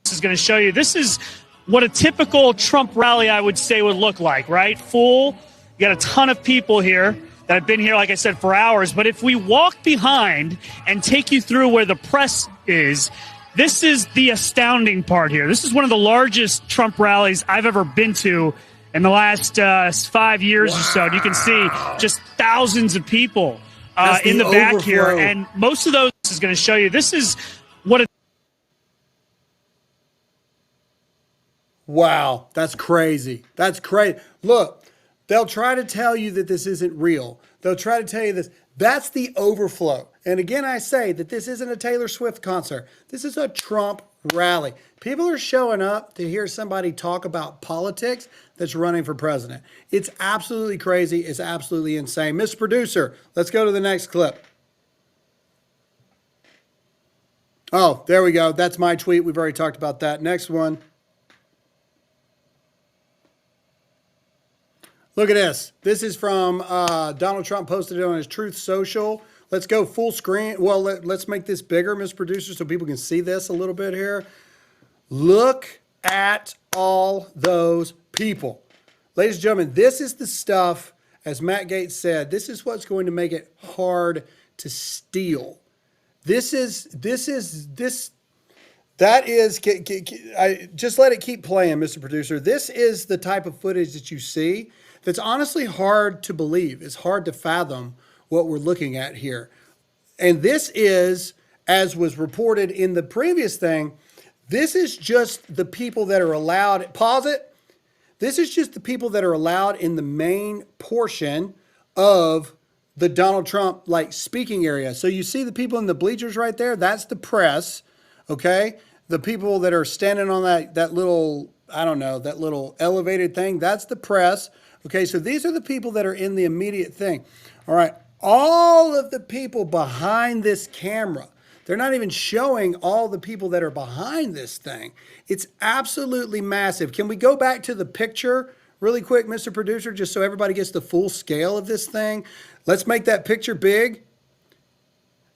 This is going to show you, this is what a typical Trump rally, I would say, would look like, right? Full, you got a ton of people here that have been here, like I said, for hours. But if we walk behind and take you through where the press is, this is the astounding part here. This is one of the largest Trump rallies I've ever been to in the last 5 years or so. And you can see just thousands of people in the back here. And most of those is going to show you, this is what it. Wow, that's crazy. That's crazy. Look, they'll try to tell you that this isn't real. They'll try to tell you this. That's the overflow. And again, I say that this isn't a Taylor Swift concert. This is a Trump rally. People are showing up to hear somebody talk about politics that's running for president. It's absolutely crazy. It's absolutely insane. Mr. Producer, let's go to the next clip. Oh, there we go. That's my tweet. We've already talked about that. Next one. Look at this. This is from Donald Trump, posted it on his Truth Social. Let's go full screen. Well, let's make this bigger, Mr. Producer, so people can see this a little bit here. Look at all those people. ladies and gentlemen, this is the stuff, as Matt Gaetz said, this is what's going to make it hard to steal. Just let it keep playing, Mr. Producer. This is the type of footage that you see that's honestly hard to believe. It's hard to fathom what we're looking at here. And this is, as was reported in the previous thing, this is just the people that are allowed, pause it. This is just the people that are allowed in the main portion of the Donald Trump speaking area. So you see the people in the bleachers right there, that's the press. Okay, the people that are standing on that little, I don't know, that little elevated thing, that's the press. Okay, so these are the people that are in the immediate thing. All right, all of the people behind this camera, they're not even showing all the people that are behind this thing. It's absolutely massive. Can we go back to the picture really quick, Mr. Producer, just so everybody gets the full scale of this thing? Let's make that picture big.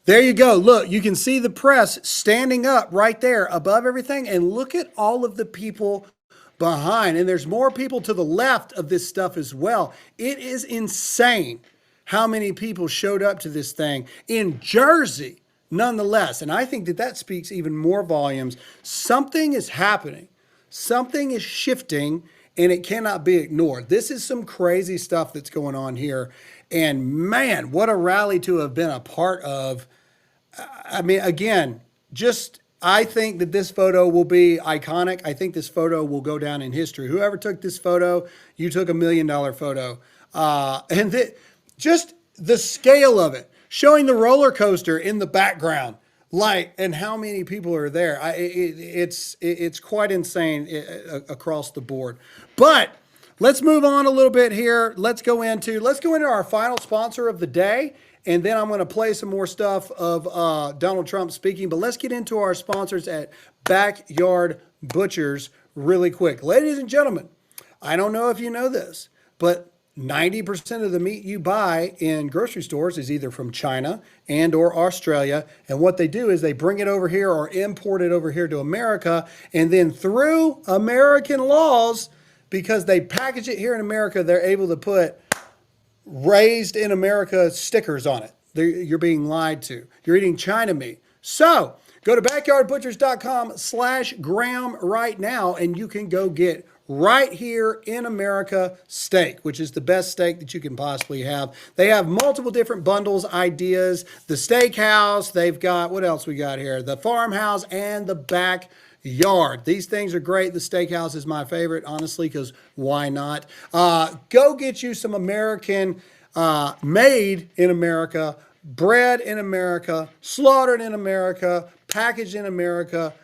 There you go. Look, you can see the press standing up right there above everything. And look at all of the people behind. And there's more people to the left of this stuff as well. It is insane how many people showed up to this thing in Jersey, nonetheless. And I think that speaks even more volumes. Something is happening. Something is shifting, and it cannot be ignored. This is some crazy stuff that's going on here. And man, what a rally to have been a part of. I mean, again, I think that this photo will be iconic. I think this photo will go down in history. Whoever took this photo, you took $1 million photo. Just the scale of it, showing the roller coaster in the background, and how many people are there. It's quite insane across the board. But let's move on a little bit here. Let's go into our final sponsor of the day. And then I'm going to play some more stuff of Donald Trump speaking. But let's get into our sponsors at Backyard Butchers really quick. Ladies and gentlemen, I don't know if you know this, but 90% of the meat you buy in grocery stores is either from China and or Australia. And what they do is they bring it over here or import it over here to America. And then through American laws, because they package it here in America, they're able to put raised in America stickers on it. You're being lied to. You're eating China meat. So go to backyardbutchers.com/Graham right now, and you can go get right here in America steak, which is the best steak that you can possibly have. They have multiple different bundles, ideas, the steakhouse. They've got, what else we got here? The farmhouse and the backyard. These things are great. The steakhouse is my favorite, honestly, because why not? Go get you some American, made in America, bred in America, slaughtered in America, packaged in America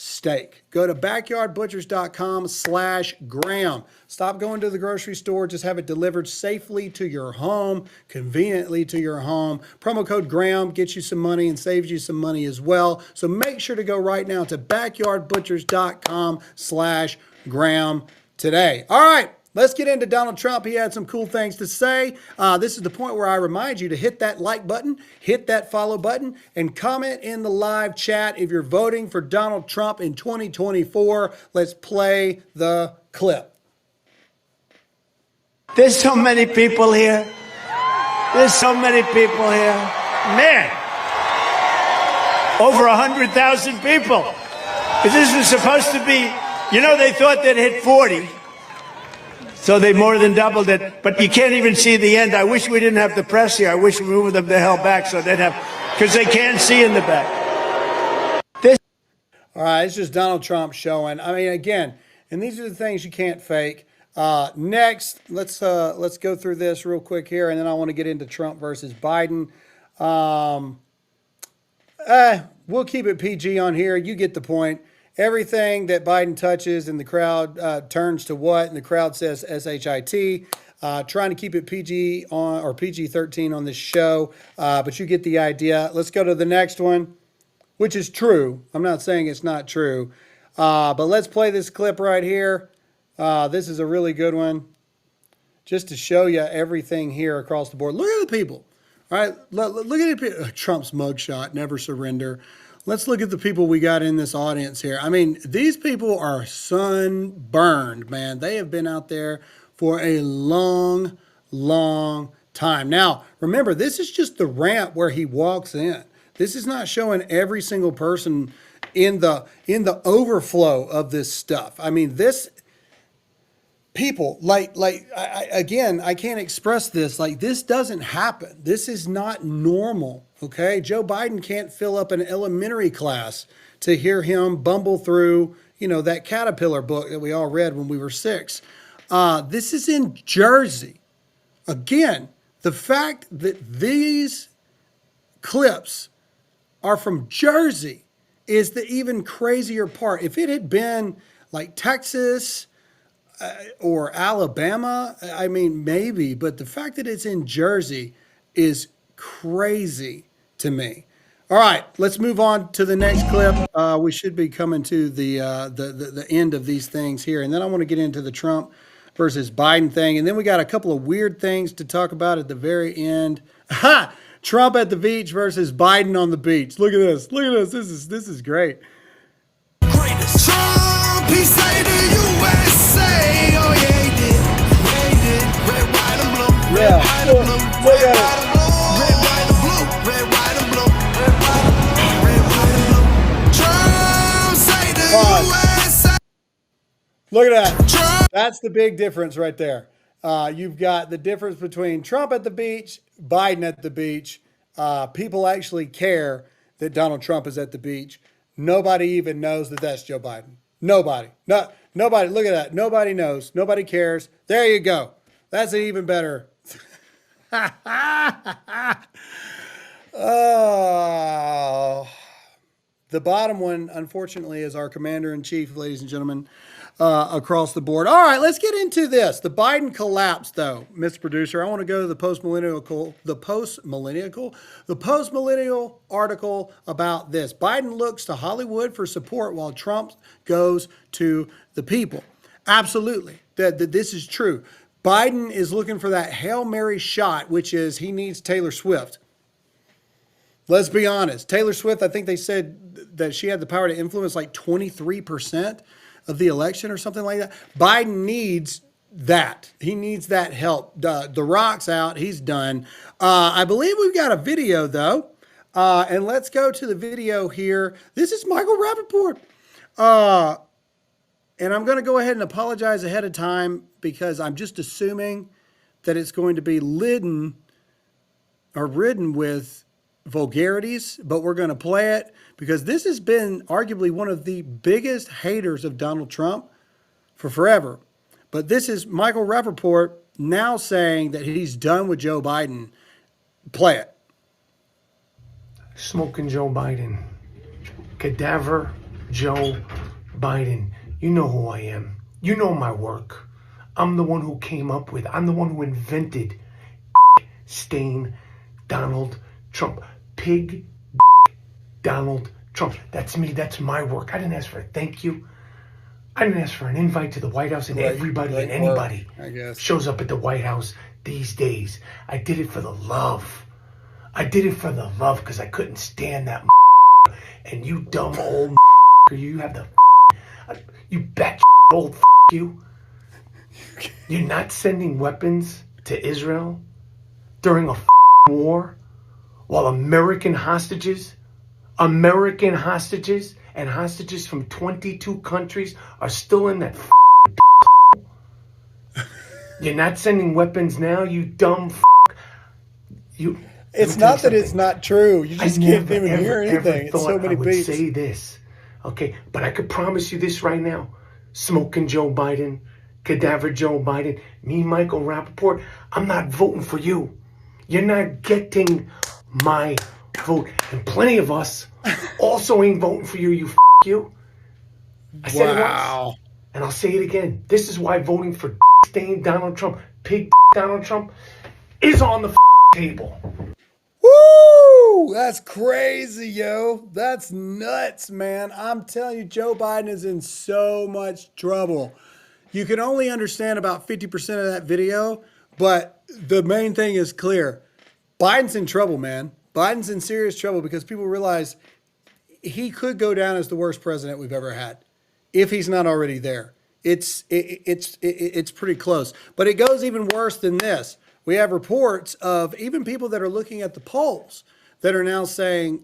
steak. Go to backyardbutchers.com/Graham. Stop going to the grocery store. Just have it delivered safely to your home, conveniently to your home. Promo code Graham gets you some money and saves you some money as well. So make sure to go right now to backyardbutchers.com/Graham today. All right. Let's get into Donald Trump. He had some cool things to say. This is the point where I remind you to hit that like button, hit that follow button, and comment in the live chat if you're voting for Donald Trump in 2024. Let's play the clip. There's so many people here. There's so many people here. Man, over 100,000 people. This was supposed to be, they thought they'd hit 40. So they more than doubled it, but you can't even see the end. I wish we didn't have the press here. I wish we moved them the hell back so they'd have, because they can't see in the back. All right, it's just Donald Trump showing. I mean, again, and these are the things you can't fake. Next, let's go through this real quick here, and then I want to get into Trump versus Biden. We'll keep it PG on here. You get the point. Everything that Biden touches and the crowd turns to what? And the crowd says SHIT. Trying to keep it PG on or PG-13 on this show, but you get the idea. Let's go to the next one, which is true. I'm not saying it's not true, but let's play this clip right here. This is a really good one, just to show you everything here across the board. Look at the people. All right, look at it. Trump's mugshot, never surrender. Let's look at the people we got in this audience here. I mean, these people are sunburned, man. They have been out there for a long, long time. Now, remember, this is just the ramp where he walks in. This is not showing every single person in the overflow of this stuff. I mean, this people again, I can't express this. Like, this doesn't happen. This is not normal. Okay. Joe Biden can't fill up an elementary class to hear him bumble through, that Caterpillar book that we all read when we were 6. This is in Jersey. Again, the fact that these clips are from Jersey is the even crazier part. If it had been like Texas or Alabama, I mean, maybe, but the fact that it's in Jersey is crazy to me. All right, let's move on to the next clip. We should be coming to the end of these things here, and then I want to get into the Trump versus Biden thing, and then we got a couple of weird things to talk about at the very end. Ha! Trump at the beach versus Biden on the beach. Look at this. Look at this. This is great. Trump, he say the USA. Oh yeah, he did. Yeah, he did. Red, white, and blue. Red, white, and blue. Look at it. Red, white, and blue. Red, white, and blue. Red, white, and blue. Trump say the USA. Look at that. That's the big difference right there. You've got the difference between Trump at the beach, Biden at the beach. People actually care that Donald Trump is at the beach. Nobody even knows that that's Joe Biden. Nobody. Nobody. Look at that. Nobody knows. Nobody cares. There you go. That's an even better. Oh. The bottom one, unfortunately, is our commander-in-chief, ladies and gentlemen, across the board. All right, let's get into this. The Biden collapse, though, Mr. Producer. I want to go to the post-millennial article about this. Biden looks to Hollywood for support while Trump goes to the people. Absolutely, that this is true. Biden is looking for that Hail Mary shot, which is he needs Taylor Swift. Let's be honest. Taylor Swift, I think they said that she had the power to influence like 23% of the election or something like that. Biden needs that. He needs that help. The Rock's out. He's done. I believe we've got a video, though. And let's go to the video here. This is Michael Rappaport. And I'm going to go ahead and apologize ahead of time because I'm just assuming that it's going to be ridden with vulgarities, but we're going to play it because this has been arguably one of the biggest haters of Donald Trump for forever. But this is Michael Rappaport now saying that he's done with Joe Biden. Play it. Smoking Joe Biden. Cadaver Joe Biden. You know who I am. You know my work. I'm the one who came up with, I'm the one who invented stain Donald Trump. Pig Donald Trump. That's me. That's my work. I didn't ask for a thank you. I didn't ask for an invite to the White House, and everybody and anybody shows up at the White House these days. I did it for the love. I did it for the love because I couldn't stand that and you dumb old you have the you bat old you. You're not sending weapons to Israel during a war while American hostages and hostages from 22 countries are still in that You're not sending weapons now, you dumb you. It's not that it's not true. You just can't even hear anything. It's so many beats. I would say this, okay? But I could promise you this right now. Smoking Joe Biden, Cadaver Joe Biden, me, Michael Rappaport, I'm not voting for you. You're not getting my vote. And plenty of us also ain't voting for you, you. I said it once, and I'll say it again. This is why voting for stain Donald Trump, pig Donald Trump, is on the table. Woo! That's crazy, yo. That's nuts, man. I'm telling you, Joe Biden is in so much trouble. You can only understand about 50% of that video, but the main thing is clear. Biden's in trouble, man. Biden's in serious trouble because people realize he could go down as the worst president we've ever had if he's not already there. it's pretty close. But it goes even worse than this. We have reports of even people that are looking at the polls that are now saying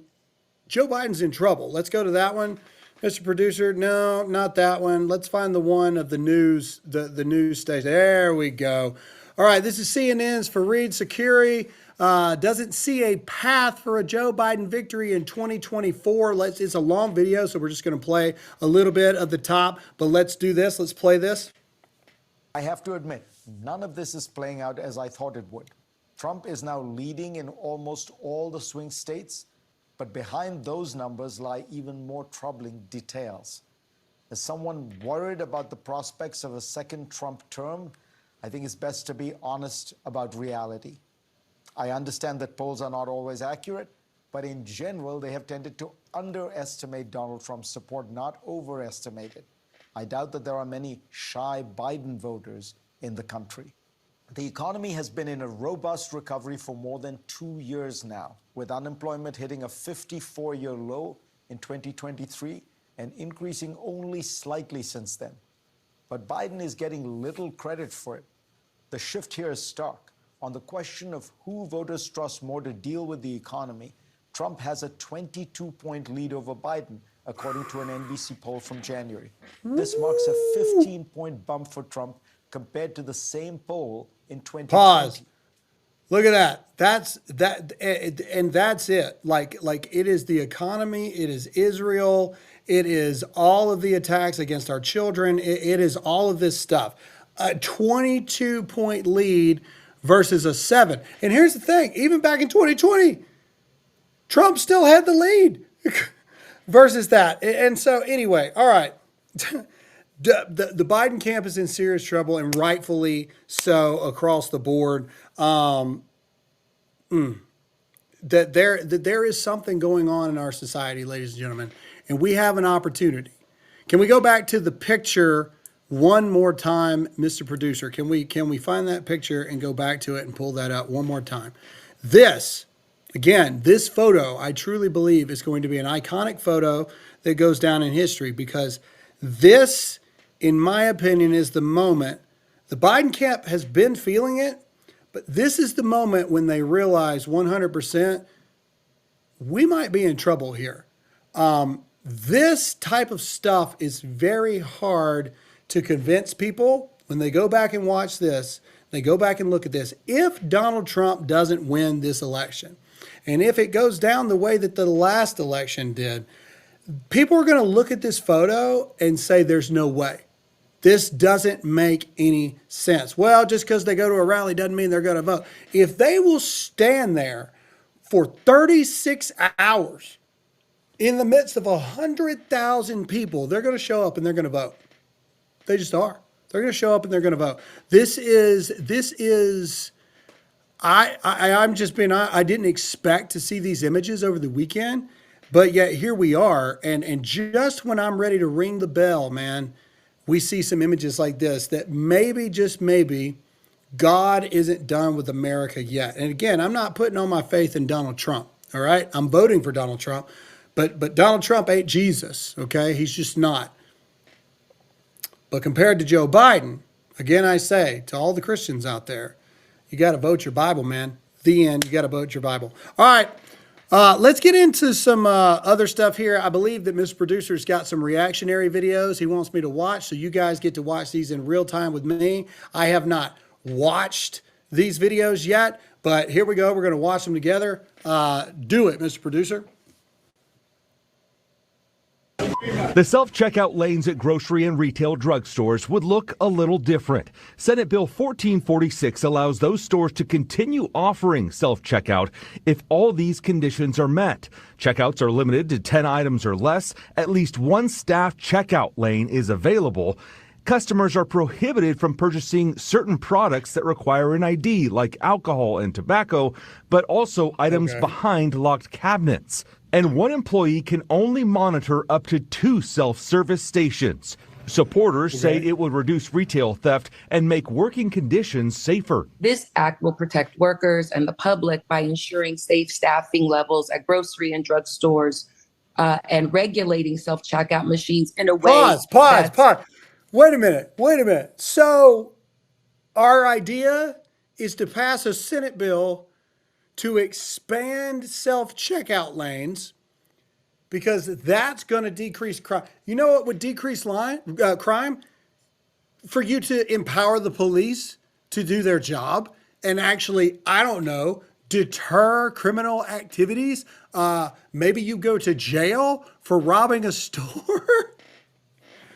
Joe Biden's in trouble. Let's go to that one, Mr. Producer. No, not that one. Let's find the one of the news, the news station. There we go. All right, this is CNN's Fareed Zakaria. Doesn't see a path for a Joe Biden victory in 2024. It's a long video, so we're just going to play a little bit of the top. But let's do this. Let's play this. I have to admit, none of this is playing out as I thought it would. Trump is now leading in almost all the swing states, but behind those numbers lie even more troubling details. As someone worried about the prospects of a second Trump term, I think it's best to be honest about reality. I understand that polls are not always accurate, but in general, they have tended to underestimate Donald Trump's support, not overestimate it. I doubt that there are many shy Biden voters in the country. The economy has been in a robust recovery for more than 2 years now, with unemployment hitting a 54-year low in 2023 and increasing only slightly since then. But Biden is getting little credit for it. The shift here is stark. On the question of who voters trust more to deal with the economy, Trump has a 22-point lead over Biden, according to an NBC poll from January. This marks a 15-point bump for Trump compared to the same poll in 2020. Pause. Look at that. That's it. Like it is the economy. It is Israel. It is all of the attacks against our children. It is all of this stuff. A 22-point lead versus a 7. And here's the thing. Even back in 2020, Trump still had the lead versus that. And so anyway, all right. The Biden camp is in serious trouble, and rightfully so across the board. That there is something going on in our society, ladies and gentlemen, and we have an opportunity. Can we go back to the picture one more time, Mr. Producer? Can we find that picture and go back to it and pull that up one more time? This photo, I truly believe, is going to be an iconic photo that goes down in history, because this, in my opinion, is the moment. The Biden camp has been feeling it, but this is the moment when they realize 100% we might be in trouble here. This type of stuff is very hard to convince people when they go back and watch this. They go back and look at this. If Donald Trump doesn't win this election, and if it goes down the way that the last election did, people are going to look at this photo and say, there's no way. This doesn't make any sense. Well, just because they go to a rally doesn't mean they're going to vote. If they will stand there for 36 hours in the midst of 100,000 people, they're going to show up and they're going to vote. They just are. They're going to show up and they're going to vote. I didn't expect to see these images over the weekend, but yet here we are. And just when I'm ready to ring the bell, man, we see some images like this that maybe, just maybe, God isn't done with America yet. And again, I'm not putting all my faith in Donald Trump, all right? I'm voting for Donald Trump, but Donald Trump ain't Jesus, okay? He's just not. But compared to Joe Biden, again, I say to all the Christians out there, you got to vote your Bible, man. The end. You got to vote your Bible. All right. Let's get into some other stuff here. I believe that Mr. Producer's got some reactionary videos he wants me to watch, so you guys get to watch these in real time with me. I have not watched these videos yet, but here we go. We're going to watch them together. Do it, Mr. Producer. The self-checkout lanes at grocery and retail drugstores would look a little different. Senate Bill 1446 allows those stores to continue offering self-checkout if all these conditions are met. Checkouts are limited to 10 items or less. At least one staffed checkout lane is available. Customers are prohibited from purchasing certain products that require an ID, like alcohol and tobacco, but also items behind locked cabinets. And one employee can only monitor up to 2 self-service stations. Supporters say it will reduce retail theft and make working conditions safer. This act will protect workers and the public by ensuring safe staffing levels at grocery and drug stores and regulating self-checkout machines in a way. Pause. Wait a minute. So our idea is to pass a Senate bill to expand self-checkout lanes because that's going to decrease crime. You know what would decrease crime? For you to empower the police to do their job and actually, I don't know, deter criminal activities. Maybe you go to jail for robbing a store.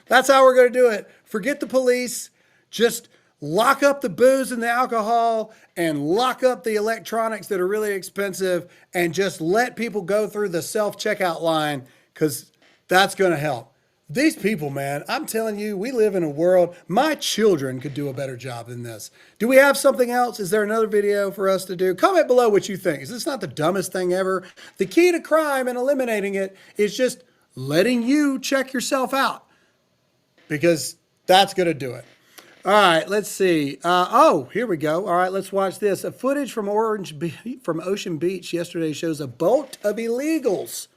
That's how we're going to do it. Forget the police. Just lock up the booze and the alcohol and lock up the electronics that are really expensive and just let people go through the self-checkout line because that's going to help. These people, man, I'm telling you, we live in a world, my children could do a better job than this. Do we have something else? Is there another video for us to do? Comment below what you think. Is this not the dumbest thing ever? The key to crime and eliminating it is just letting you check yourself out because that's going to do it. All right, let's see. Here we go. All right, let's watch this. A footage from Ocean Beach yesterday shows a boat of illegals.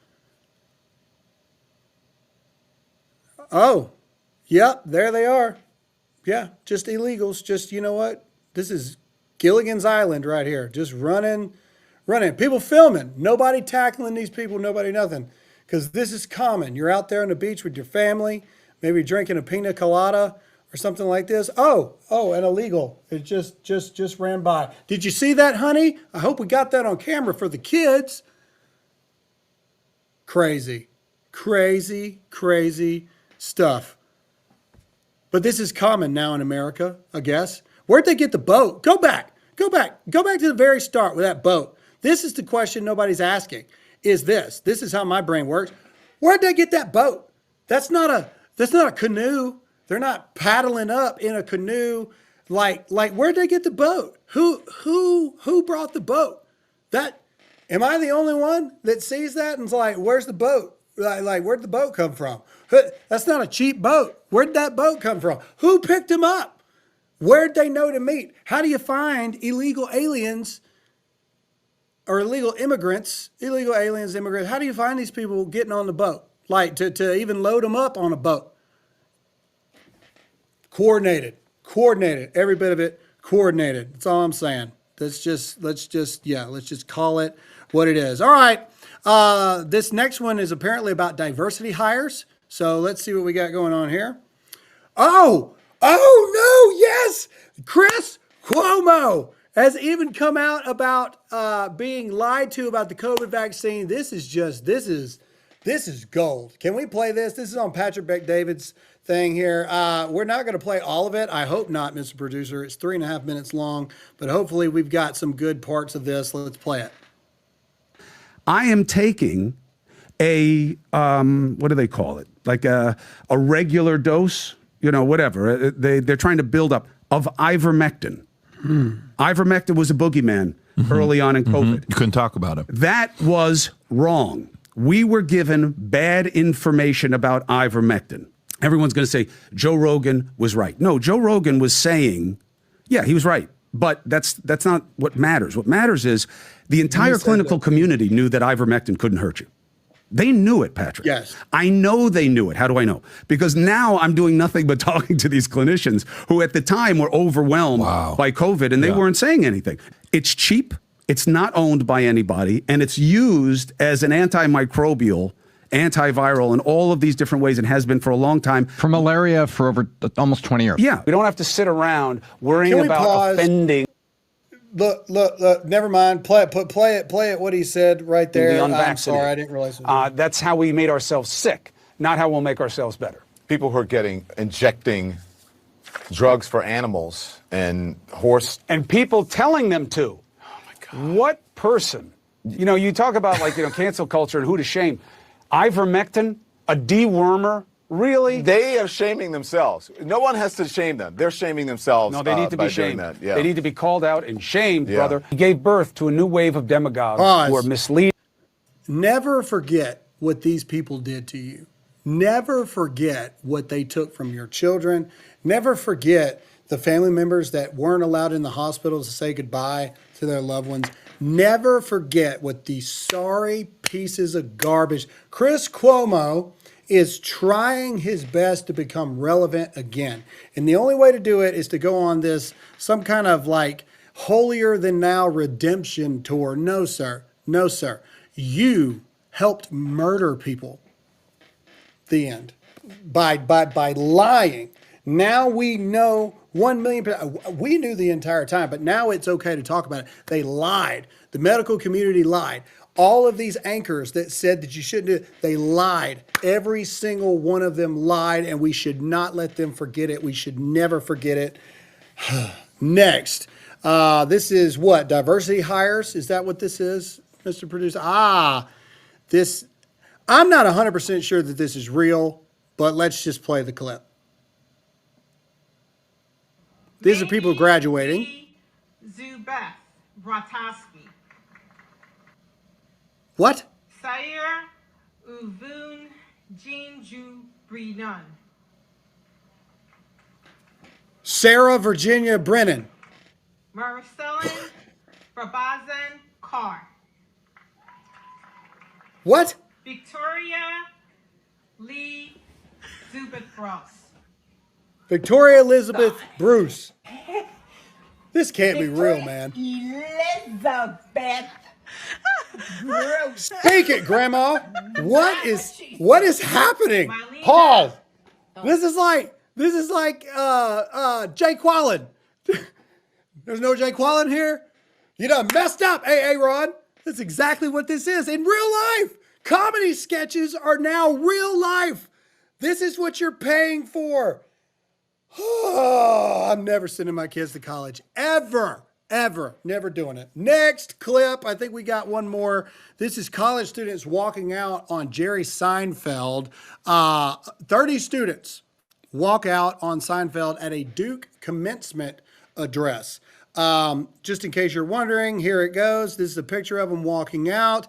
Oh, yep, there they are. Yeah, just illegals. Just, you know what? This is Gilligan's Island right here. Just running. People filming. Nobody tackling these people, nobody nothing. Because this is common. You're out there on the beach with your family, maybe drinking a pina colada or something like this. Oh, an illegal. It just ran by. Did you see that, honey? I hope we got that on camera for the kids. Crazy stuff. But this is common now in America, I guess. Where'd they get the boat? Go back to the very start with that boat. This is the question nobody's asking. This is how my brain works. Where'd they get that boat? That's not a canoe. They're not paddling up in a canoe. Like where'd they get the boat? Who brought the boat? Am I the only one that sees that and's like, where's the boat? Like, where'd the boat come from? That's not a cheap boat. Where'd that boat come from? Who picked him up? Where'd they know to meet? How do you find illegal aliens or illegal aliens, immigrants? How do you find these people getting on the boat? Like to even load them up on a boat? Coordinated, every bit of it coordinated. That's all I'm saying. Let's just call it what it is. All right. This next one is apparently about diversity hires. So let's see what we got going on here. Oh no, yes. Chris Cuomo has even come out about being lied to about the COVID vaccine. This is gold. Can we play this? This is on Patrick Bet-David's thing here. We're not going to play all of it. I hope not, Mr. Producer. It's 3.5 minutes long, but hopefully we've got some good parts of this. Let's play it. I am taking a, what do they call it? Like a regular dose, whatever. They're trying to build up of ivermectin. Ivermectin was a boogeyman early on in COVID. You couldn't talk about it. That was wrong. We were given bad information about ivermectin. Everyone's going to say Joe Rogan was right. No, Joe Rogan was saying, yeah, he was right. But that's not what matters. What matters is the entire clinical community knew that ivermectin couldn't hurt you. They knew it, Patrick. Yes. I know they knew it. How do I know? Because now I'm doing nothing but talking to these clinicians who at the time were overwhelmed by COVID and they weren't saying anything. It's cheap. It's not owned by anybody. And it's used as an antimicrobial, antiviral in all of these different ways and has been for a long time. For malaria for over almost 20 years. Yeah. We don't have to sit around worrying about offending. Look, never mind. Play it, what he said right there. The I'm unvaccinated. sorry, I didn't realize it. That's how we made ourselves sick, not how we'll make ourselves better. People who are injecting drugs for animals and horse. And people telling them to. Oh, my God. What person? You talk about cancel culture and who to shame. Ivermectin, a dewormer, really? They are shaming themselves. No one has to shame them. They're shaming themselves. No, they need to be shamed. Yeah. They need to be called out and shamed, brother. He gave birth to a new wave of demagogues who are misleading. Never forget what these people did to you. Never forget what they took from your children. Never forget the family members that weren't allowed in the hospital to say goodbye to their loved ones. Never forget what these sorry pieces of garbage. Chris Cuomo is trying his best to become relevant again. And the only way to do it is to go on this, some kind of like holier than now redemption tour. No, sir. No, sir. You helped murder people. The end. By lying. Now we know 1 million people. We knew the entire time, but now it's okay to talk about it. They lied. The medical community lied. All of these anchors that said that you shouldn't do it, they lied. Every single one of them lied, and we should not let them forget it. We should never forget it. Next. This is what? Diversity hires? Is that what this is, Mr. Producer? This. I'm not 100% sure that this is real, but let's just play the clip. These are people graduating. Zubeth Brataski. What? Sayer Uvun Jinju Brinon. Sarah Virginia Brennan. Marcelin Babazan Carr. What? Victoria Lee Zubeth Ross. Victoria Elizabeth Bruce. This can't be real, man. Elizabeth Bruce. Speak it, Grandma. What is happening? Pause. This is like Jay Quallen. There's no Jay Quallen here. You done messed up, A.A. Ron. That's exactly what this is in real life. Comedy sketches are now real life. This is what you're paying for. Oh, I'm never sending my kids to college. Ever. Never doing it. Next clip. I think we got one more. This is college students walking out on Jerry Seinfeld. 30 students walk out on Seinfeld at a Duke commencement address. Just in case you're wondering, here it goes. This is a picture of them walking out.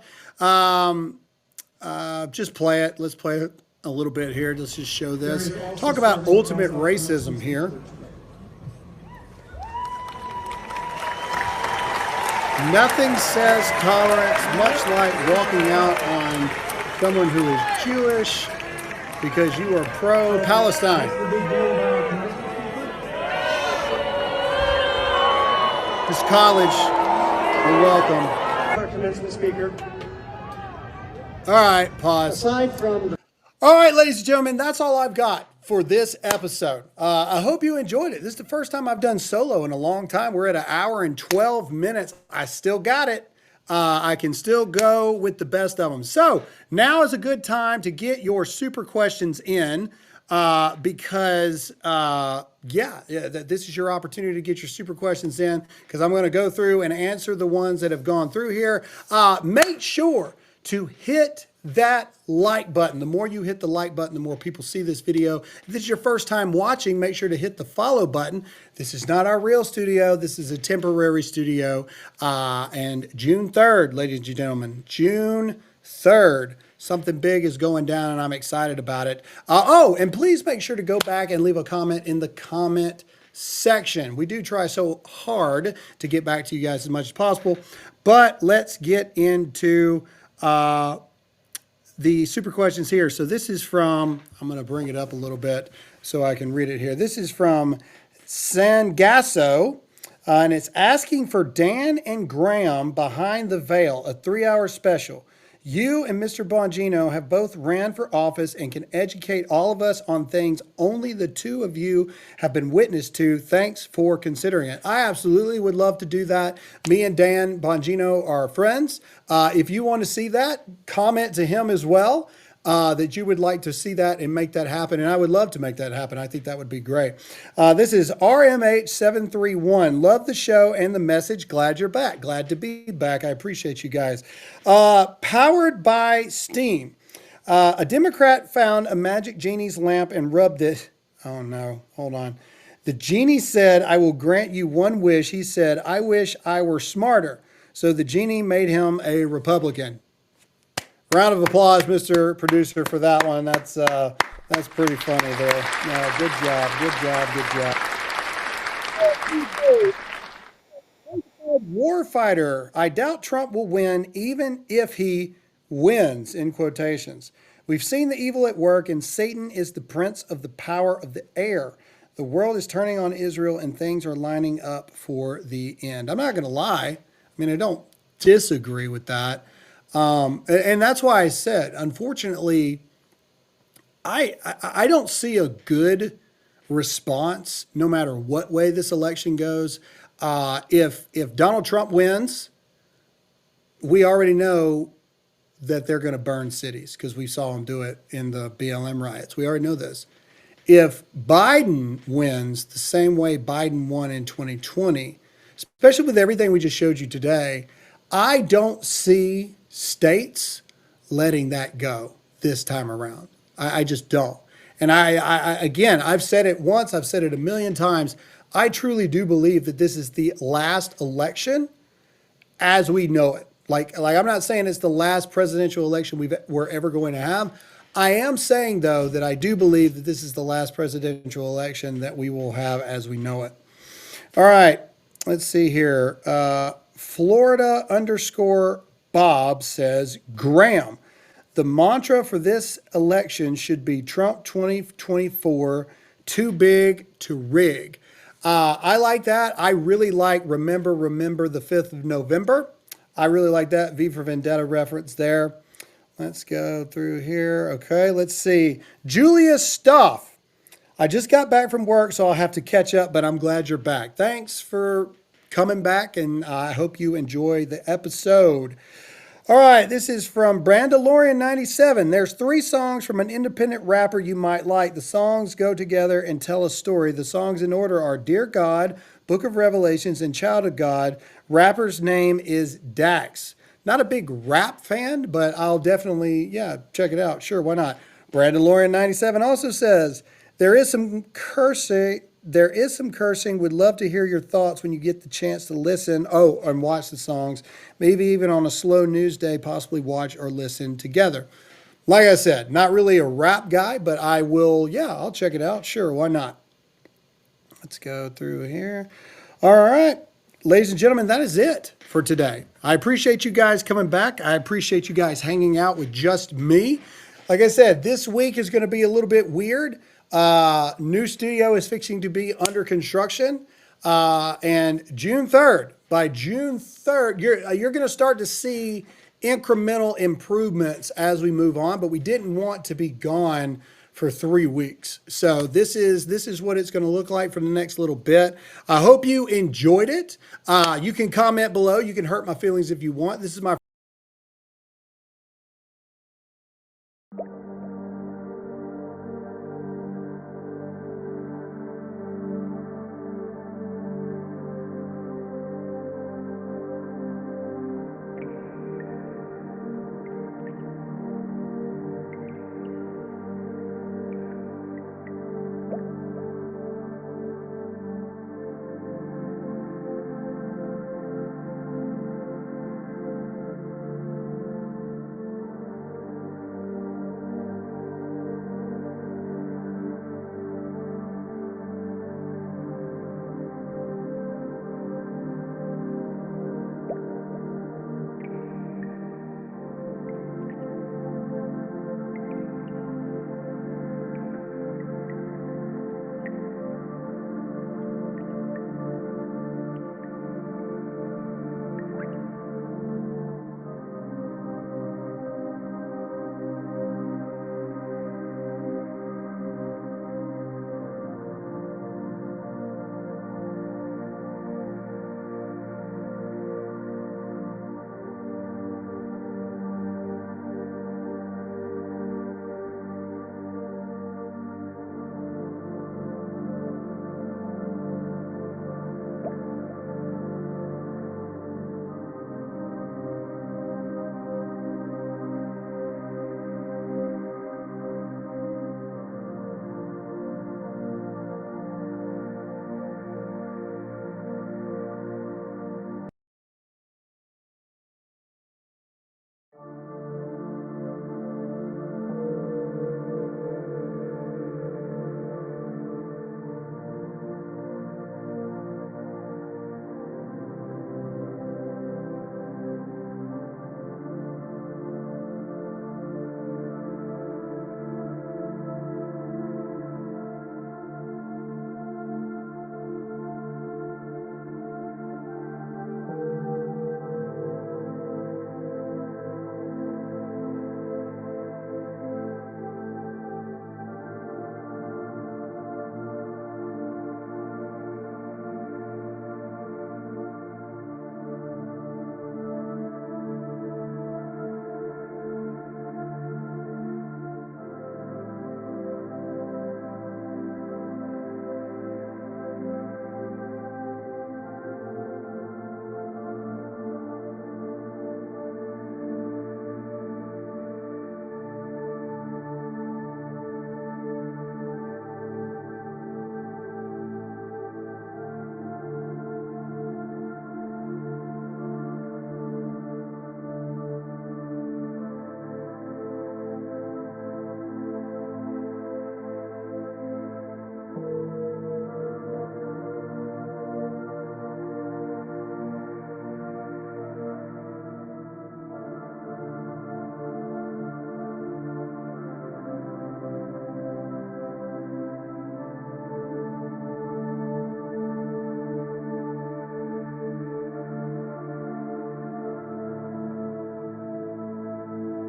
Just play it. Let's play it a little bit here. Let's just show this. Talk about ultimate racism here. Nothing says tolerance much like walking out on someone who is Jewish because you are pro-Palestine. This college, you're welcome. Commencement speaker. All right, pause. All right, ladies and gentlemen, that's all I've got for this episode. I hope you enjoyed it. This is the first time I've done solo in a long time. We're at 1 hour and 12 minutes. I still got it. I can still go with the best of them. So now is a good time to get your super questions in because, this is your opportunity to get your super questions in because I'm going to go through and answer the ones that have gone through here. Make sure to hit that like button. The more you hit the like button, the more people see this video. If this is your first time watching, make sure to hit the follow button. This is not our real studio. This is a temporary studio. And June 3rd, ladies and gentlemen, June 3rd, something big is going down and I'm excited about it. And please make sure to go back and leave a comment in the comment section. We do try so hard to get back to you guys as much as possible, but let's get into the super questions here. So this is from, I'm going to bring it up a little bit so I can read it here. This is from Sangasso, and it's asking for Dan and Graham Behind the Veil, a 3-hour special. You and Mr. Bongino have both ran for office and can educate all of us on things only the two of you have been witness to. Thanks for considering it. I absolutely would love to do that. Me and Dan Bongino are friends. If you want to see that, comment to him as well. That you would like to see that and make that happen. And I would love to make that happen. I think that would be great. This is RMH731. Love the show and the message. Glad you're back. Glad to be back. I appreciate you guys. Powered by Steam. A Democrat found a magic genie's lamp and rubbed it. Oh no, hold on. The genie said, I will grant you one wish. He said, I wish I were smarter. So the genie made him a Republican. Round of applause, Mr. Producer, for that one. That's pretty funny there. No, good job. Warfighter. I doubt Trump will win, even if he wins, in quotations. We've seen the evil at work, and Satan is the prince of the power of the air. The world is turning on Israel, and things are lining up for the end. I'm not going to lie. I mean, I don't disagree with that. And that's why I said, unfortunately, I don't see a good response no matter what way this election goes. If Donald Trump wins, we already know that they're going to burn cities because we saw him do it in the BLM riots. We already know this. If Biden wins the same way Biden won in 2020, especially with everything we just showed you today, I don't see states letting that go this time around. I just don't. And again, I've said it once, I've said it a million times. I truly do believe that this is the last election as we know it. Like I'm not saying it's the last presidential election we're ever going to have. I am saying, though, that I do believe that this is the last presidential election that we will have as we know it. All right, let's see here. Florida_Bob says, Graham, the mantra for this election should be Trump 2024, too big to rig. I like that. I really like remember the 5th of November. I really like that. V for Vendetta reference there. Let's go through here. Okay, let's see. Julia Stuff. I just got back from work, so I'll have to catch up, but I'm glad you're back. Thanks for coming back, and I hope you enjoy the episode. All right, this is from Brandalorian97. There's 3 songs from an independent rapper you might like. The songs go together and tell a story. The songs in order are Dear God, Book of Revelations, and Child of God. Rapper's name is Dax. Not a big rap fan, but I'll definitely, check it out. Sure, why not? Brandalorian97 also says, there is some cursing. Would love to hear your thoughts when you get the chance to listen. Oh, and watch the songs. Maybe even on a slow news day, possibly watch or listen together. Like I said, not really a rap guy, but I will, I'll check it out. Sure, why not? Let's go through here. All right, ladies and gentlemen, that is it for today. I appreciate you guys coming back. I appreciate you guys hanging out with just me. Like I said, this week is going to be a little bit weird. New studio is fixing to be under construction. And June 3rd, by June 3rd, you're going to start to see incremental improvements as we move on, but we didn't want to be gone for 3 weeks. So this is what it's going to look like for the next little bit. I hope you enjoyed it. You can comment below. You can hurt my feelings if you want. This is my